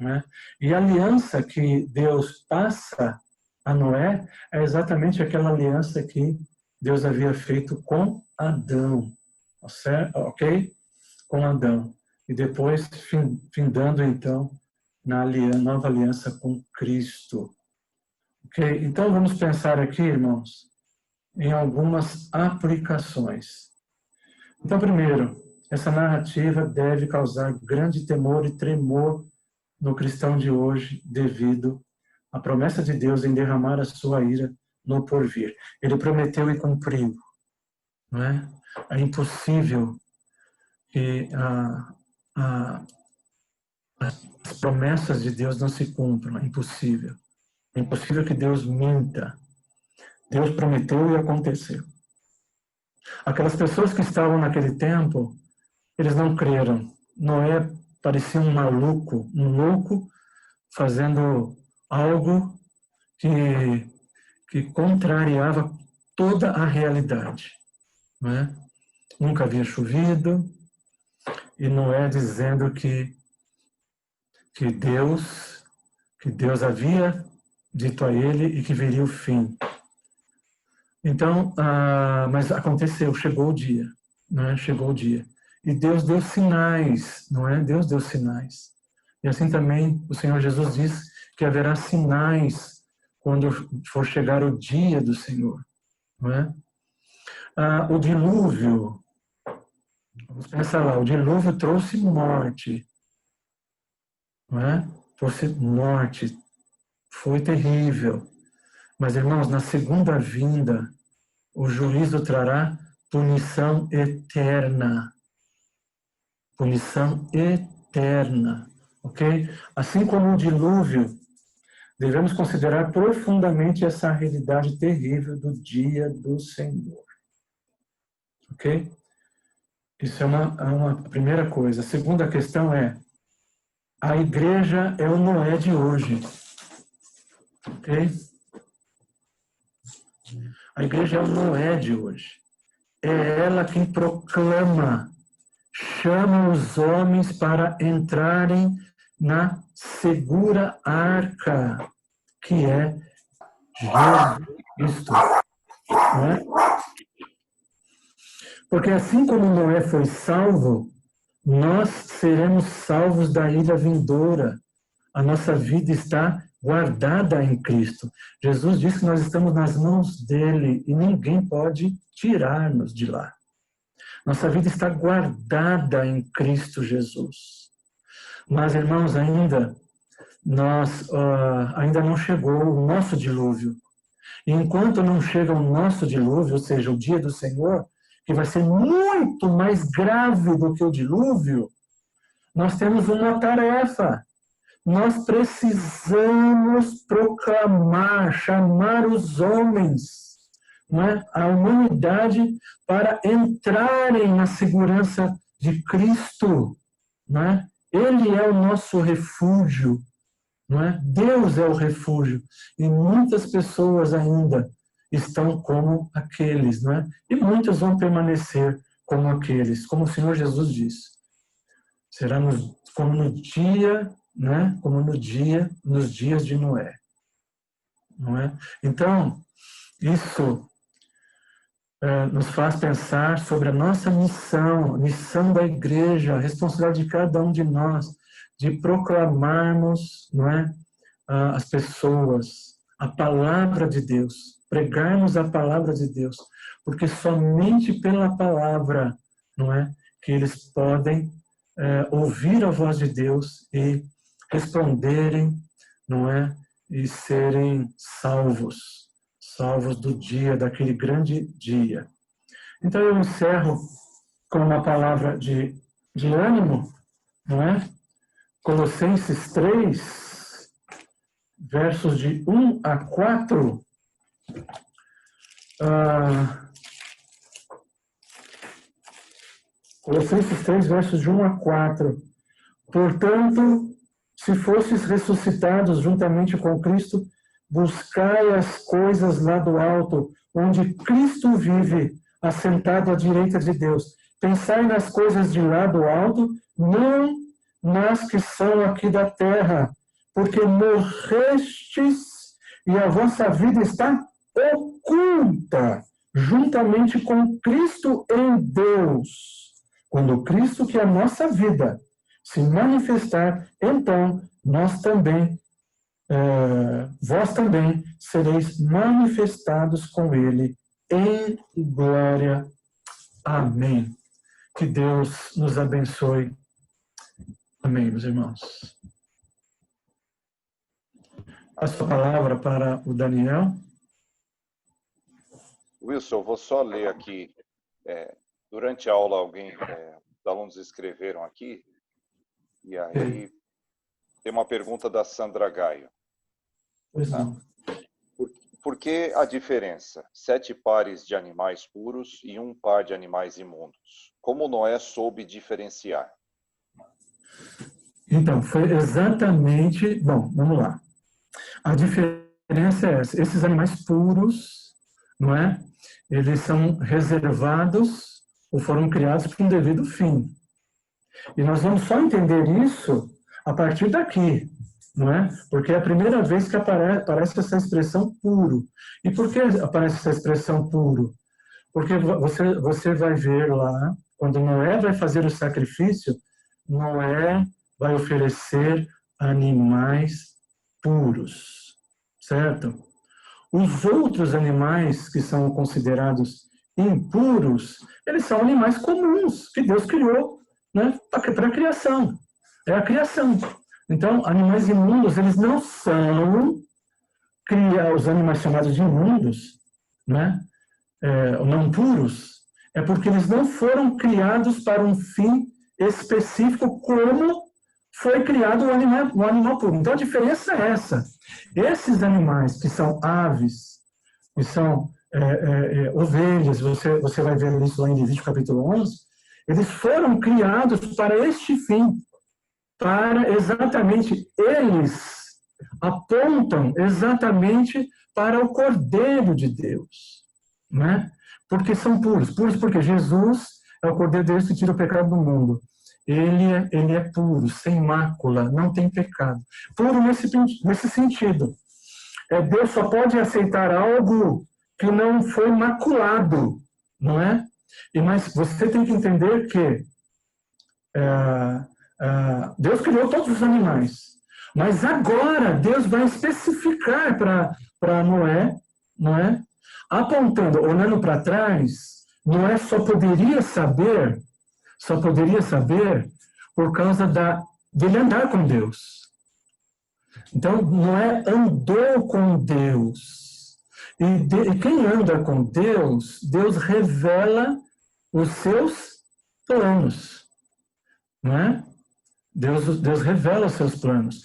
Não é? E a aliança que Deus passa a Noé é exatamente aquela aliança que Deus havia feito com Adão, certo? Ok? Com Adão. E depois findando, então, na nova aliança com Cristo. Ok? Então, vamos pensar aqui, irmãos, em algumas aplicações. Então, primeiro, essa narrativa deve causar grande temor e tremor no cristão de hoje, devido à promessa de Deus em derramar a sua ira no porvir. Ele prometeu e cumpriu. Não é? É impossível que as promessas de Deus não se cumpram. É impossível. É impossível que Deus minta. Deus prometeu e aconteceu. Aquelas pessoas que estavam naquele tempo, eles não creram. Noé parecia um maluco, um louco, fazendo algo que contrariava toda a realidade. Não é? Nunca havia chovido, e Noé dizendo que Deus havia dito a ele e que viria o fim. Então, mas aconteceu, chegou o dia, né? Chegou o dia. E Deus deu sinais, não é? Deus deu sinais. E assim também o Senhor Jesus diz que haverá sinais quando for chegar o dia do Senhor, não é? O dilúvio, vamos pensar lá, o dilúvio trouxe morte, não é? Trouxe morte, foi terrível. Mas, irmãos, na segunda vinda, o juízo trará punição eterna. Punição eterna, ok? Assim como o dilúvio, devemos considerar profundamente essa realidade terrível do dia do Senhor. Ok? Isso é uma primeira coisa. A segunda questão é, a igreja é o Noé de hoje. Ok? A igreja é o Noé de hoje. É ela quem proclama, chama os homens para entrarem na segura arca, que é Jesus Cristo. Não é? Porque assim como Noé foi salvo, nós seremos salvos da ira vindoura. A nossa vida está guardada em Cristo. Jesus disse que nós estamos nas mãos dele e ninguém pode tirar-nos de lá. Nossa vida está guardada em Cristo Jesus. Mas, irmãos, ainda não chegou o nosso dilúvio. E enquanto não chega o nosso dilúvio, ou seja, o dia do Senhor, que vai ser muito mais grave do que o dilúvio, nós temos uma tarefa. Nós precisamos proclamar, chamar os homens, né, a humanidade, para entrarem na segurança de Cristo, né, Ele é o nosso refúgio, não é? Deus é o refúgio. E muitas pessoas ainda estão como aqueles, não é? E muitas vão permanecer como aqueles, como o Senhor Jesus disse. Será como no dia, né? Como nos dias de Noé, não é? Então, isso nos faz pensar sobre a nossa missão, a missão da igreja, a responsabilidade de cada um de nós, de proclamarmos, não é, as pessoas, a palavra de Deus, pregarmos a palavra de Deus, porque somente pela palavra, não é, que eles podem ouvir a voz de Deus e responderem, não é, e serem salvos do dia, daquele grande dia. Então eu encerro com uma palavra de ânimo, não é? Colossenses 3, versos de 1 a 4. Colossenses 3, versos de 1 a 4. Portanto, se fostes ressuscitados juntamente com Cristo, buscai as coisas lá do alto, onde Cristo vive, assentado à direita de Deus. Pensai nas coisas de lá do alto, não nas que são aqui da terra, porque morrestes e a vossa vida está oculta, juntamente com Cristo em Deus. Quando Cristo, que é a nossa vida, se manifestar, então nós também vós também sereis manifestados com Ele em glória. Amém. Que Deus nos abençoe. Amém, meus irmãos. Passo a palavra para o Daniel. Wilson, eu vou só ler aqui. Durante a aula, os alunos escreveram aqui, e aí tem uma pergunta da Sandra Gaio. Pois não. Por que a diferença? 7 pares de animais puros e 1 par de animais imundos. Como Noé soube diferenciar? Então, foi exatamente... Bom, vamos lá. A diferença é essa. Esses animais puros, não é? Eles são reservados ou foram criados para um devido fim. E nós vamos só entender isso a partir daqui, não é? Porque é a primeira vez que aparece essa expressão puro. E por que aparece essa expressão puro? Porque você vai ver lá, quando Noé vai fazer o sacrifício, Noé vai oferecer animais puros, certo? Os outros animais que são considerados impuros, eles são animais comuns que Deus criou, né, para a criação. É a criação. Então, animais imundos, eles não são os animais chamados de imundos, né, não puros, é porque eles não foram criados para um fim específico como foi criado o animal puro. Então, a diferença é essa. Esses animais que são aves, que são ovelhas, você vai ver isso lá em Levítico capítulo 11, eles foram criados para este fim, para exatamente, eles apontam exatamente para o Cordeiro de Deus, né? Porque são puros. Puros porque Jesus é o Cordeiro de Deus que tira o pecado do mundo. Ele é puro, sem mácula, não tem pecado. Puro nesse sentido. Deus só pode aceitar algo que não foi maculado, não é? Mas você tem que entender que Deus criou todos os animais. Mas agora Deus vai especificar para Noé, não é? Apontando, olhando para trás, Noé só poderia saber por causa dele andar com Deus. Então, Noé andou com Deus. E quem anda com Deus, Deus revela os seus planos. Não é? Deus revela os seus planos.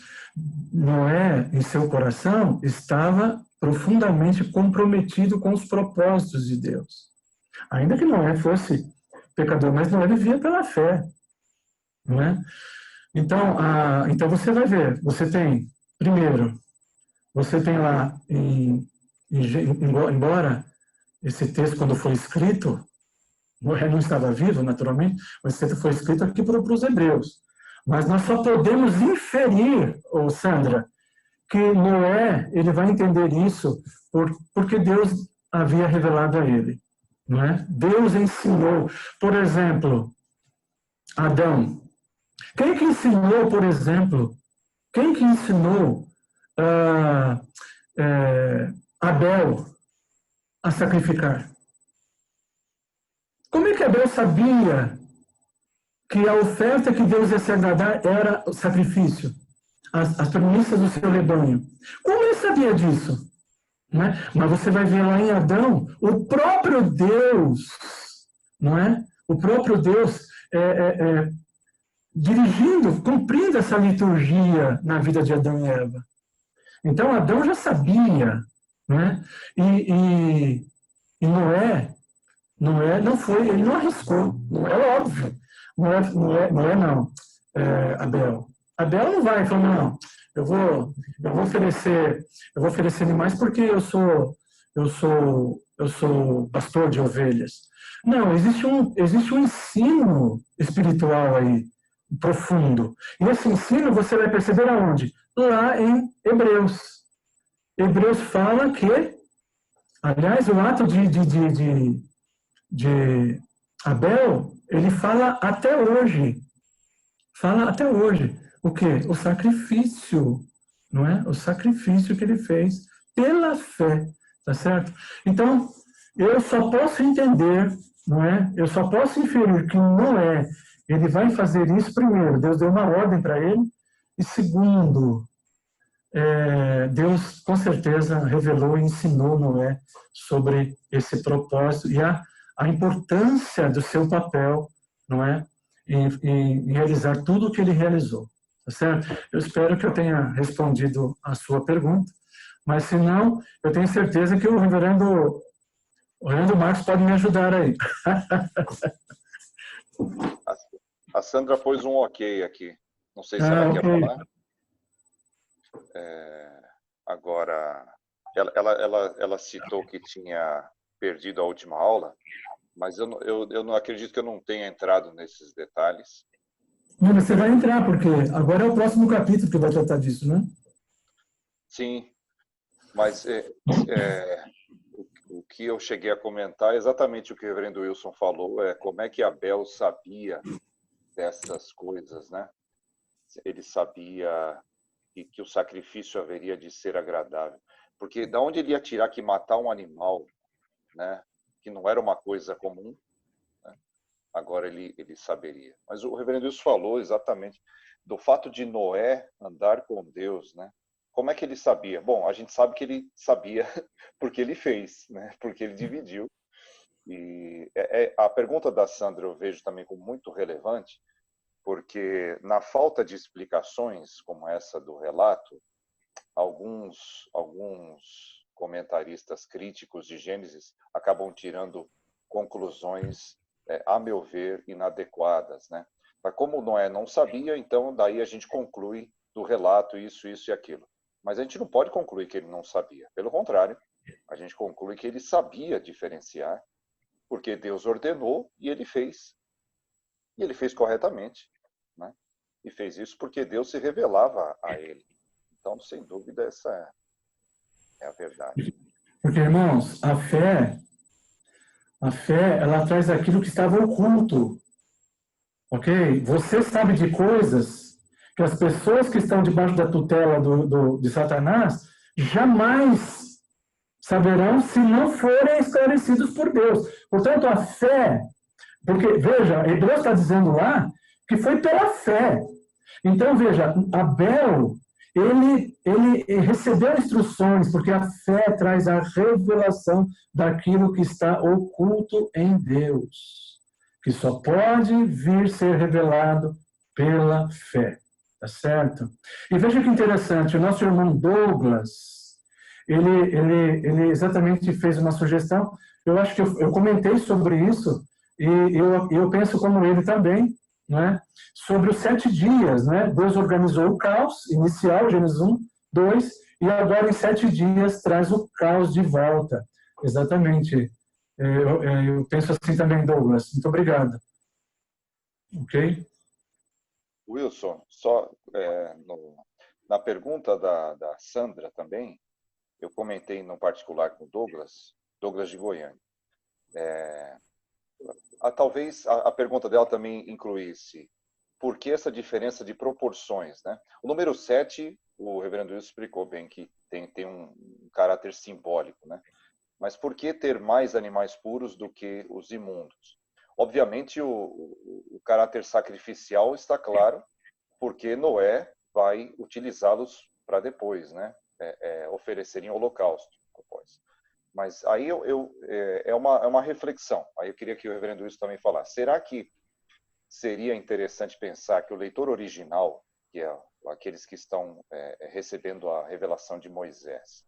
Noé, em seu coração, estava profundamente comprometido com os propósitos de Deus. Ainda que Noé fosse pecador, mas Noé vivia pela fé. Não é? Então você vai ver, você tem, primeiro, você tem lá, embora esse texto, quando foi escrito, Noé não estava vivo, naturalmente, mas esse texto foi escrito aqui para os hebreus. Mas nós só podemos inferir, Sandra, que Noé, ele vai entender isso porque Deus havia revelado a ele. Não é? Deus ensinou, por exemplo, Adão. Quem que ensinou, por exemplo, quem que ensinou Abel a sacrificar? Como é que Abel sabia que a oferta que Deus ia se agradar era o sacrifício? As primícias do seu rebanho. Como ele sabia disso? Não é? Mas você vai ver lá em Adão, o próprio Deus, não é? O próprio Deus dirigindo, cumprindo essa liturgia na vida de Adão e Eva. Então Adão já sabia, não é? E Noé não foi, ele não arriscou, não é óbvio. Abel. Abel não vai falar, não, eu vou oferecer animais porque eu sou pastor de ovelhas. Não, existe um ensino espiritual aí, profundo. E esse ensino você vai perceber aonde? Lá em Hebreus. Hebreus fala que, aliás, o ato de Abel, ele fala até hoje. Fala até hoje. O quê? O sacrifício, não é? O sacrifício que ele fez pela fé, tá certo? Então, eu só posso entender, não é? Eu só posso inferir que Noé, ele vai fazer isso primeiro. Deus deu uma ordem para ele. E segundo, Deus com certeza revelou e ensinou Noé sobre esse propósito e a importância do seu papel, não é? Em realizar tudo o que ele realizou. Tá certo? Eu espero que eu tenha respondido a sua pergunta, mas se não, eu tenho certeza que o reverendo Marcos pode me ajudar aí. A Sandra pôs um ok aqui. Não sei se ela quer falar. Agora, ela citou que tinha perdido a última aula, mas eu não acredito que eu não tenha entrado nesses detalhes. Não, mas você vai entrar, porque agora é o próximo capítulo que vai tratar disso, né? Sim, mas o que eu cheguei a comentar é exatamente o que o reverendo Wilson falou, como é que Abel sabia dessas coisas, né? Ele sabia que o sacrifício haveria de ser agradável. Porque da onde ele ia tirar que matar um animal, né, que não era uma coisa comum, né, agora ele saberia. Mas o reverendo Wilson falou exatamente do fato de Noé andar com Deus, né? Como é que ele sabia? Bom, a gente sabe que ele sabia porque ele fez, né? Porque ele dividiu. E a pergunta da Sandra eu vejo também como muito relevante, porque na falta de explicações como essa do relato, alguns comentaristas críticos de Gênesis acabam tirando conclusões, a meu ver, inadequadas, né? Mas como Noé não sabia, então daí a gente conclui do relato isso e aquilo. Mas a gente não pode concluir que ele não sabia. Pelo contrário, a gente conclui que ele sabia diferenciar, porque Deus ordenou e ele fez. E ele fez corretamente, né? E fez isso porque Deus se revelava a ele. Então, sem dúvida, essa é a verdade. Porque, irmãos, a fé, ela traz aquilo que estava oculto. Ok? Você sabe de coisas que as pessoas que estão debaixo da tutela de Satanás jamais saberão se não forem esclarecidos por Deus. Portanto, a fé, porque, veja, Hebreus está dizendo lá que foi pela fé. Então, veja, Abel, ele recebeu instruções, porque a fé traz a revelação daquilo que está oculto em Deus, que só pode vir ser revelado pela fé. Tá certo? E veja que interessante, o nosso irmão Douglas, ele exatamente fez uma sugestão. Eu acho que eu comentei sobre isso, e eu penso como ele também, não é? Sobre os 7 dias, né? Deus organizou o caos inicial, Gênesis 1, 2, e agora em 7 dias traz o caos de volta. Exatamente. Eu penso assim também, Douglas. Muito obrigado. Ok? Wilson, só na pergunta da Sandra também, eu comentei no particular com o Douglas de Goiânia. Talvez a pergunta dela também incluísse por que essa diferença de proporções, né? O número 7, o reverendo Wilson explicou bem que tem um caráter simbólico, né? Mas por que ter mais animais puros do que os imundos? Obviamente, o caráter sacrificial está claro, porque Noé vai utilizá-los para depois, né? Oferecer em holocausto. Mas aí é uma reflexão. Aí eu queria que o reverendo Wilson também falasse. Será que seria interessante pensar que o leitor original, que é aqueles que estão recebendo a revelação de Moisés,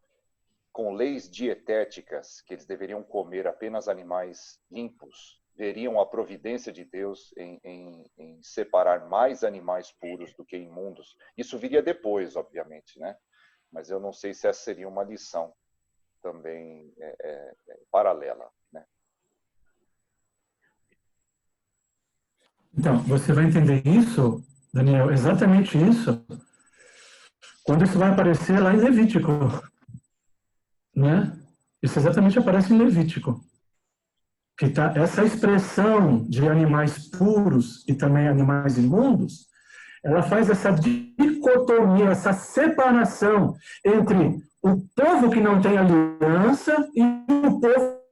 com leis dietéticas, que eles deveriam comer apenas animais limpos, veriam a providência de Deus em separar mais animais puros do que imundos? Isso viria depois, obviamente, né? Mas eu não sei se essa seria uma lição também paralela, né? Então, você vai entender isso, Daniel, exatamente isso, quando isso vai aparecer lá em Levítico, né? Isso exatamente aparece em Levítico. Que tá, essa expressão de animais puros e também animais imundos, ela faz essa dicotomia, essa separação entre o povo que não tem aliança e o povo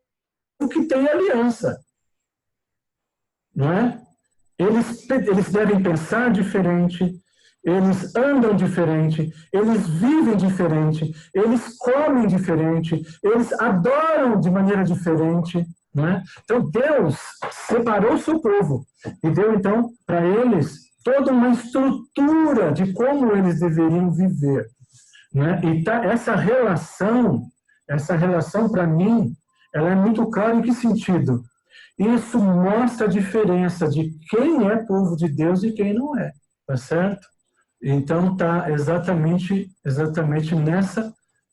que tem aliança. Não é? Eles devem pensar diferente, eles andam diferente, eles vivem diferente, eles comem diferente, eles adoram de maneira diferente. Né? Então, Deus separou o seu povo e deu, então, para eles toda uma estrutura de como eles deveriam viver. Né? E essa relação para mim, ela é muito clara em que sentido? Isso mostra a diferença de quem é povo de Deus e quem não é, tá certo? Então, tá exatamente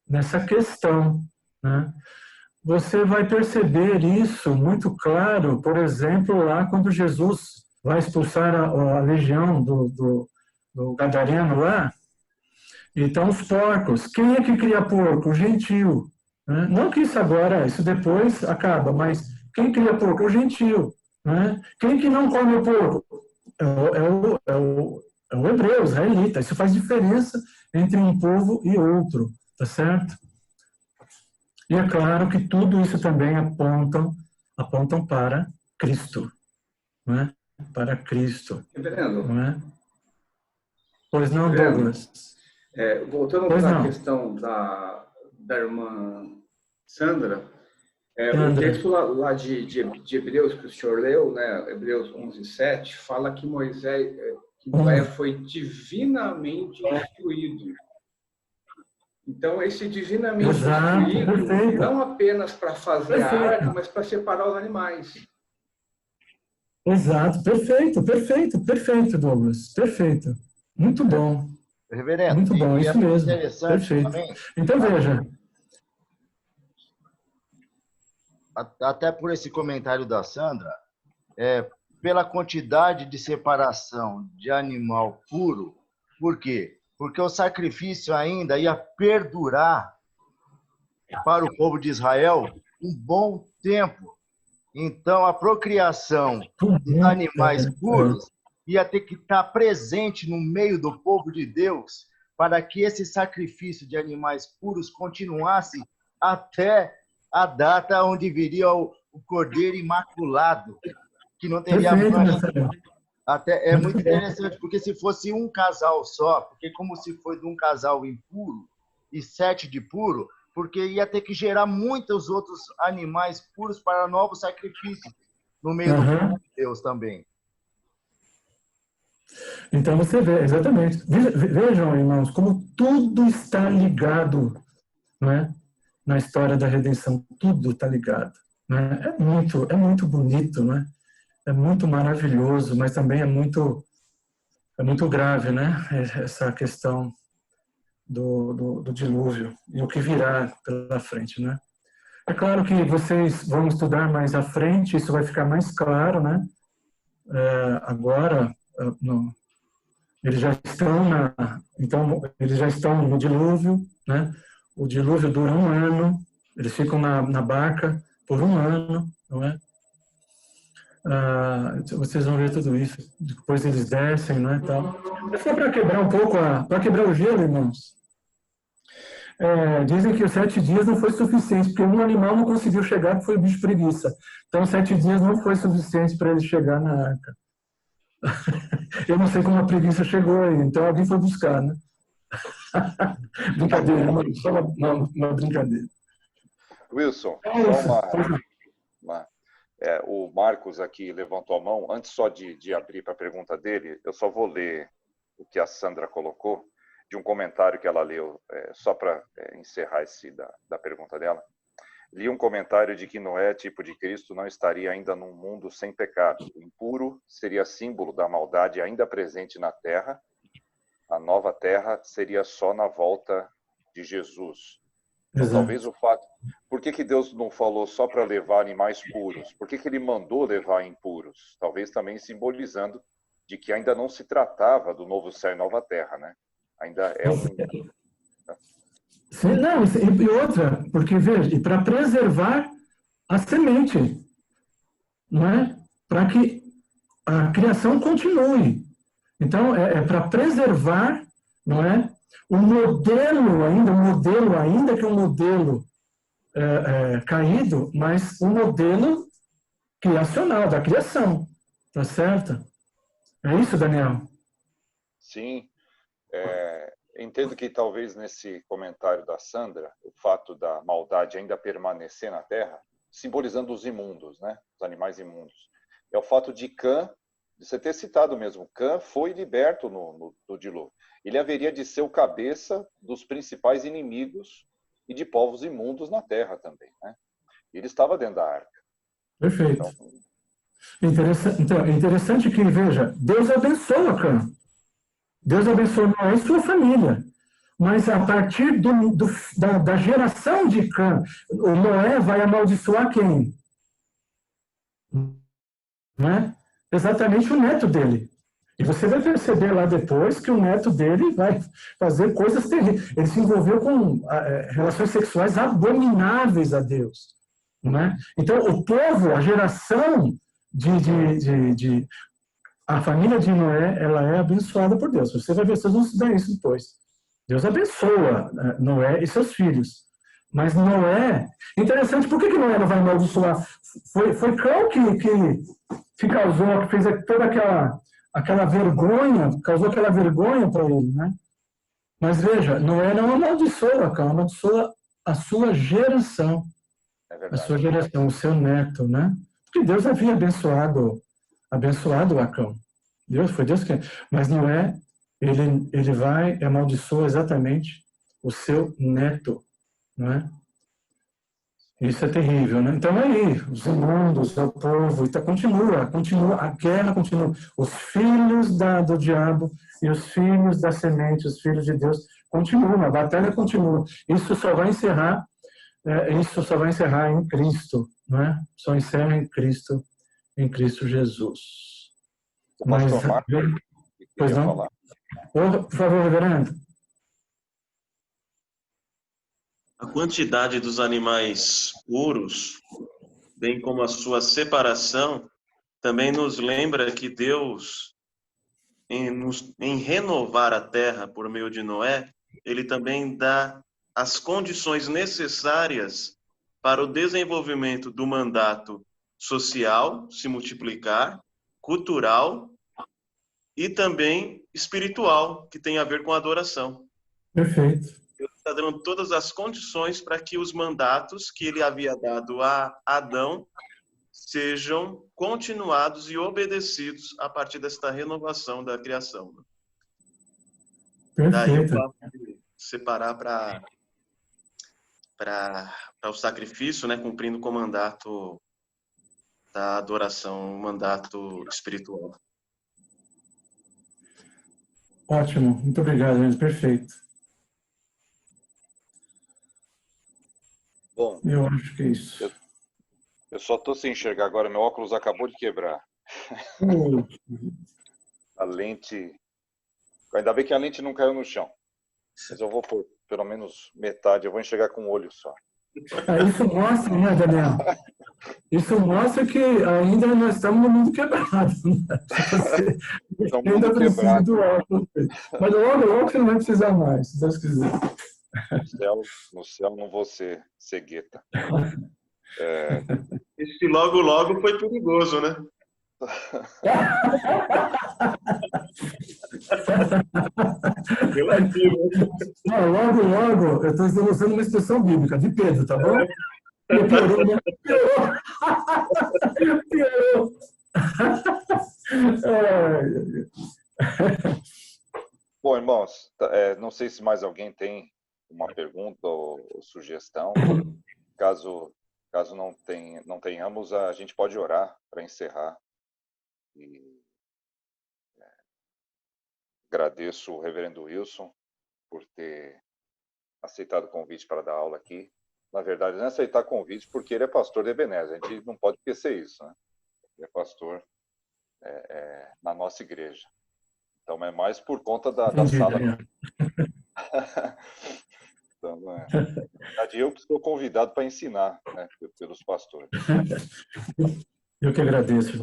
nessa questão, né? Você vai perceber isso muito claro, por exemplo, lá quando Jesus vai expulsar a legião do gadareno lá. Então, os porcos. Quem é que cria porco? O gentio. Né? Não que isso depois acaba, mas quem cria porco? O gentio. Né? Quem que não come o porco? É o hebreu, o israelita. Isso faz diferença entre um povo e outro, tá certo? E é claro que tudo isso também apontam para Cristo, não é? Para Cristo. Reverendo. Não é? Pois não, Reverendo, Douglas? Voltando para a questão da irmã Sandra, o texto lá de Hebreus que o senhor leu, né, Hebreus 11:7, fala que Noé foi divinamente instruído. Então, esse divinamente instruído, não apenas para fazer a arca, mas para separar os animais. Exato, perfeito, Douglas, perfeito. Muito bom. Reverendo, muito bom, isso mesmo. Perfeito. Também, então, veja. Até por esse comentário da Sandra, pela quantidade de separação de animal puro, por quê? Porque o sacrifício ainda ia perdurar para o povo de Israel um bom tempo. Então, a procriação dos animais puros ia ter que estar presente no meio do povo de Deus para que esse sacrifício de animais puros continuasse até a data onde viria o Cordeiro Imaculado, que não teria mancha. Até é muito interessante, porque se fosse um casal só, porque como se foi de um casal impuro e 7 de puro, porque ia ter que gerar muitos outros animais puros para novos sacrifícios no meio do povo de Deus também. Então você vê, exatamente. Vejam, irmãos, como tudo está ligado, né? Na história da redenção, tudo está ligado. Né? É muito bonito, né? é muito maravilhoso, mas também é muito grave, né? Essa questão do dilúvio e o que virá pela frente, né? É claro que vocês vão estudar mais à frente, isso vai ficar mais claro, né? Agora, eles já estão eles já estão no dilúvio, né? O dilúvio dura 1 ano, eles ficam na barca por 1 ano, não é? Vocês vão ver tudo isso. Depois eles descem, né, tal. Mas só para quebrar um pouco, para quebrar o gelo, irmãos. Dizem que os 7 dias não foi suficiente, porque um animal não conseguiu chegar, que foi o bicho preguiça. Então, 7 dias não foi suficiente para ele chegar na arca. Eu não sei como a preguiça chegou aí, então alguém foi buscar, né? Brincadeira, só uma brincadeira. Wilson, o Marcos aqui levantou a mão. Antes só de abrir para a pergunta dele, eu só vou ler o que a Sandra colocou, de um comentário que ela leu, só para encerrar da pergunta dela. Li um comentário de que Noé, tipo de Cristo, não estaria ainda num mundo sem pecado. O impuro seria símbolo da maldade ainda presente na terra. A nova terra seria só na volta de Jesus. Então, talvez o fato... Por que Deus não falou só para levar animais puros? Por que ele mandou levar impuros? Talvez também simbolizando de que ainda não se tratava do novo céu e nova terra, né? Ainda é Sim, não, e outra, porque, veja, e para preservar a semente, não é? Para que a criação continue. Então, para preservar, não é? O modelo ainda que um modelo caído, mas um modelo criacional, da criação. Tá certo? É isso, Daniel? Sim. Entendo que talvez nesse comentário da Sandra, o fato da maldade ainda permanecer na Terra, simbolizando os imundos, né? Os animais imundos. É o fato de Cã, de você ter citado mesmo, Cã foi liberto no dilúvio. Ele haveria de ser o cabeça dos principais inimigos e de povos imundos na Terra também, né? Ele estava dentro da arca. Perfeito. Então, é interessante que, veja, Deus abençoa Cã. Deus abençoou Noé e sua família. Mas a partir da geração de Cã, o Noé vai amaldiçoar quem? Né? Exatamente o neto dele. E você vai perceber lá depois que o neto dele vai fazer coisas terríveis. Ele se envolveu com relações sexuais abomináveis a Deus. Né? Então, o povo, a geração a família de Noé, ela é abençoada por Deus. Você vai ver, vocês vão estudar isso depois. Deus abençoa Noé e seus filhos. Mas Noé... Interessante, por que Noé não vai amaldiçoar? Foi Cão que causou, que fez toda aquela vergonha, causou aquela vergonha para ele, né? Mas veja, Noé não amaldiçoa Cão, amaldiçoa a sua geração. A sua geração, o seu neto, né? Porque Deus havia abençoado Acão. Foi Deus que... Mas Noé, ele vai e amaldiçoa exatamente o seu neto, não é? Isso é terrível, né? Então aí, os imundos, o povo, então continua, a guerra continua. Os filhos do diabo e os filhos da semente, os filhos de Deus, continuam, a batalha continua. Isso só vai encerrar em Cristo, não é? Só encerra em Cristo Jesus. Mas, pois não? Por favor, reverendo. A quantidade dos animais puros, bem como a sua separação, também nos lembra que Deus, em renovar a terra por meio de Noé, ele também dá as condições necessárias para o desenvolvimento do mandato social se multiplicar, cultural e também espiritual, que tem a ver com a adoração. Perfeito. Deus está dando todas as condições para que os mandatos que ele havia dado a Adão sejam continuados e obedecidos a partir desta renovação da criação. Perfeito. Daí o fato de separar para o sacrifício, né, cumprindo com o mandato da adoração, o mandato espiritual. Ótimo, muito obrigado, gente. Perfeito. Bom, Eu acho que é isso. eu só estou sem enxergar agora, meu óculos acabou de quebrar. A lente... Ainda bem que a lente não caiu no chão. Mas eu vou por pelo menos metade, eu vou enxergar com um olho só. Isso mostra, né, Daniel? Isso mostra que ainda nós estamos no mundo quebrado. Né? Você ainda precisa do óculos. Mas logo você não vai precisar mais, se Deus quiser. No céu não vou ser cegueta. Esse logo foi perigoso, né? Não, logo, eu estou usando uma expressão bíblica, de Pedro, tá bom? Piorou, né? Piorou. Bom, irmãos, não sei se mais alguém tem uma pergunta ou sugestão. Caso não tenhamos, a gente pode orar para encerrar. E agradeço o reverendo Wilson por ter aceitado o convite para dar aula aqui. Na verdade, não é aceitar convite porque ele é pastor de Ebenezer. A gente não pode esquecer isso, né? Ele é pastor na nossa igreja. Então, é mais por conta da sala. Então, na verdade, eu que sou convidado para ensinar, né, pelos pastores. Eu que agradeço.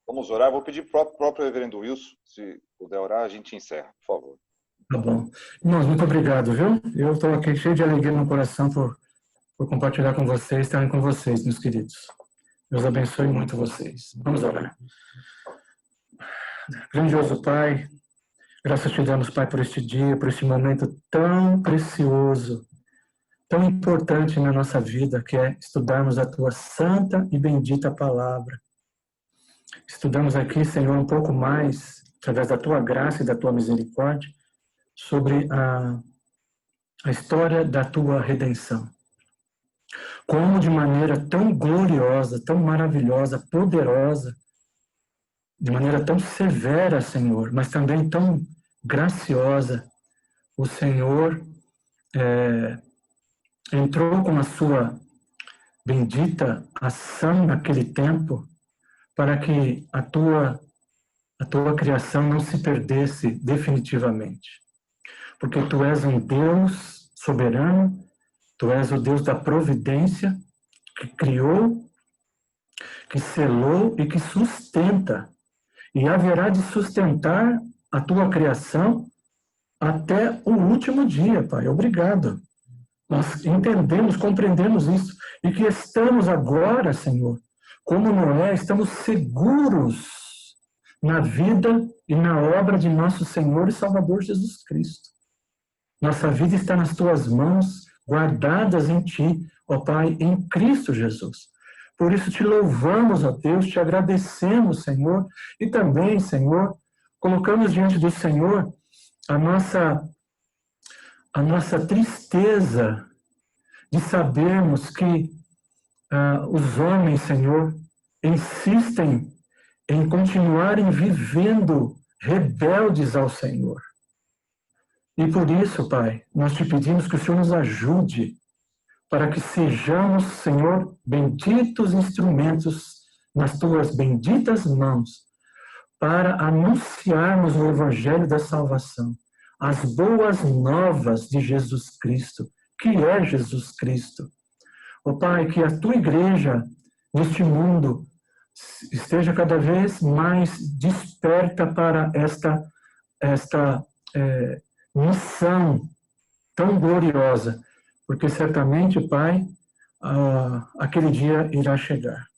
Vamos orar. Vou pedir para o próprio reverendo Wilson, se puder orar, a gente encerra, por favor. Tá bom. Irmãos, muito obrigado, viu? Eu estou aqui cheio de alegria no coração por compartilhar com vocês, estarem com vocês, meus queridos. Deus abençoe muito vocês. Vamos orar. Grandioso Pai, graças te damos, Pai, por este dia, por este momento tão precioso, tão importante na nossa vida, que é estudarmos a Tua santa e bendita palavra. Estudamos aqui, Senhor, um pouco mais, através da Tua graça e da Tua misericórdia, sobre a história da Tua redenção. Como de maneira tão gloriosa, tão maravilhosa, poderosa, de maneira tão severa, Senhor, mas também tão graciosa, o Senhor entrou com a sua bendita ação naquele tempo para que a tua criação não se perdesse definitivamente. Porque Tu és um Deus soberano, Tu és o Deus da providência, que criou, que selou e que sustenta. E haverá de sustentar a Tua criação até o último dia, Pai. Obrigado. Nós entendemos, compreendemos isso. E que estamos agora, Senhor, como Noé, estamos seguros na vida e na obra de nosso Senhor e Salvador Jesus Cristo. Nossa vida está nas Tuas mãos, guardadas em Ti, ó Pai, em Cristo Jesus. Por isso te louvamos, ó Deus, te agradecemos, Senhor, e também, Senhor, colocamos diante do Senhor a nossa tristeza de sabermos que os homens, Senhor, insistem em continuarem vivendo rebeldes ao Senhor. E por isso, Pai, nós te pedimos que o Senhor nos ajude para que sejamos, Senhor, benditos instrumentos nas Tuas benditas mãos para anunciarmos o Evangelho da salvação, as boas novas de Jesus Cristo, que é Jesus Cristo. Ó Pai, que a Tua igreja neste mundo esteja cada vez mais desperta para esta missão tão gloriosa, porque certamente, Pai, aquele dia irá chegar.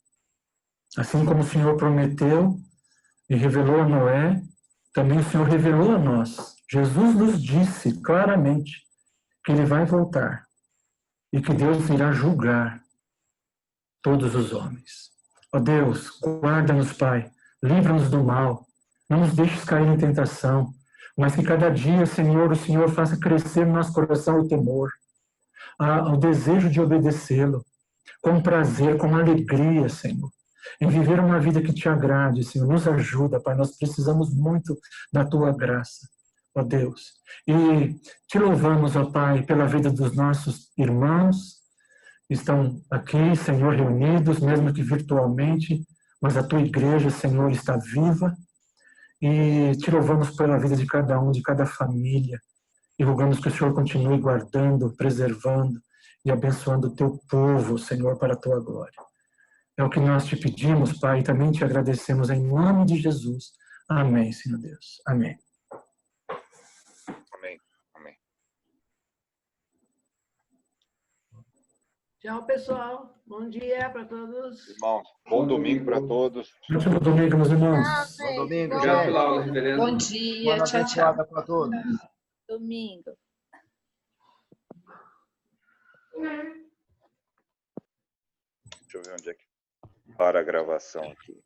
Assim como o Senhor prometeu e revelou a Noé, também o Senhor revelou a nós. Jesus nos disse claramente que Ele vai voltar e que Deus irá julgar todos os homens. Ó Deus, guarda-nos, Pai, livra-nos do mal, não nos deixes cair em tentação, mas que cada dia, Senhor, o Senhor faça crescer no nosso coração o temor, o desejo de obedecê-lo, com prazer, com alegria, Senhor, em viver uma vida que te agrade, Senhor. Nos ajuda, Pai, nós precisamos muito da tua graça, ó Deus. E te louvamos, ó Pai, pela vida dos nossos irmãos que estão aqui, Senhor, reunidos, mesmo que virtualmente, mas a tua igreja, Senhor, está viva. E te louvamos pela vida de cada um, de cada família, e rogamos que o Senhor continue guardando, preservando e abençoando o teu povo, Senhor, para a tua glória. É o que nós te pedimos, Pai, e também te agradecemos em nome de Jesus. Amém, Senhor Deus. Amém. Amém. Amém. Tchau, pessoal. Bom dia para todos. Irmãos, bom domingo para todos. Ótimo domingo, meus irmãos. Bom domingo, Obrigado gente. pela aula, reverendo. Bom dia, Semana tchau, tchau. abençoada para todos. Domingo. Deixa eu ver onde é que para a gravação aqui.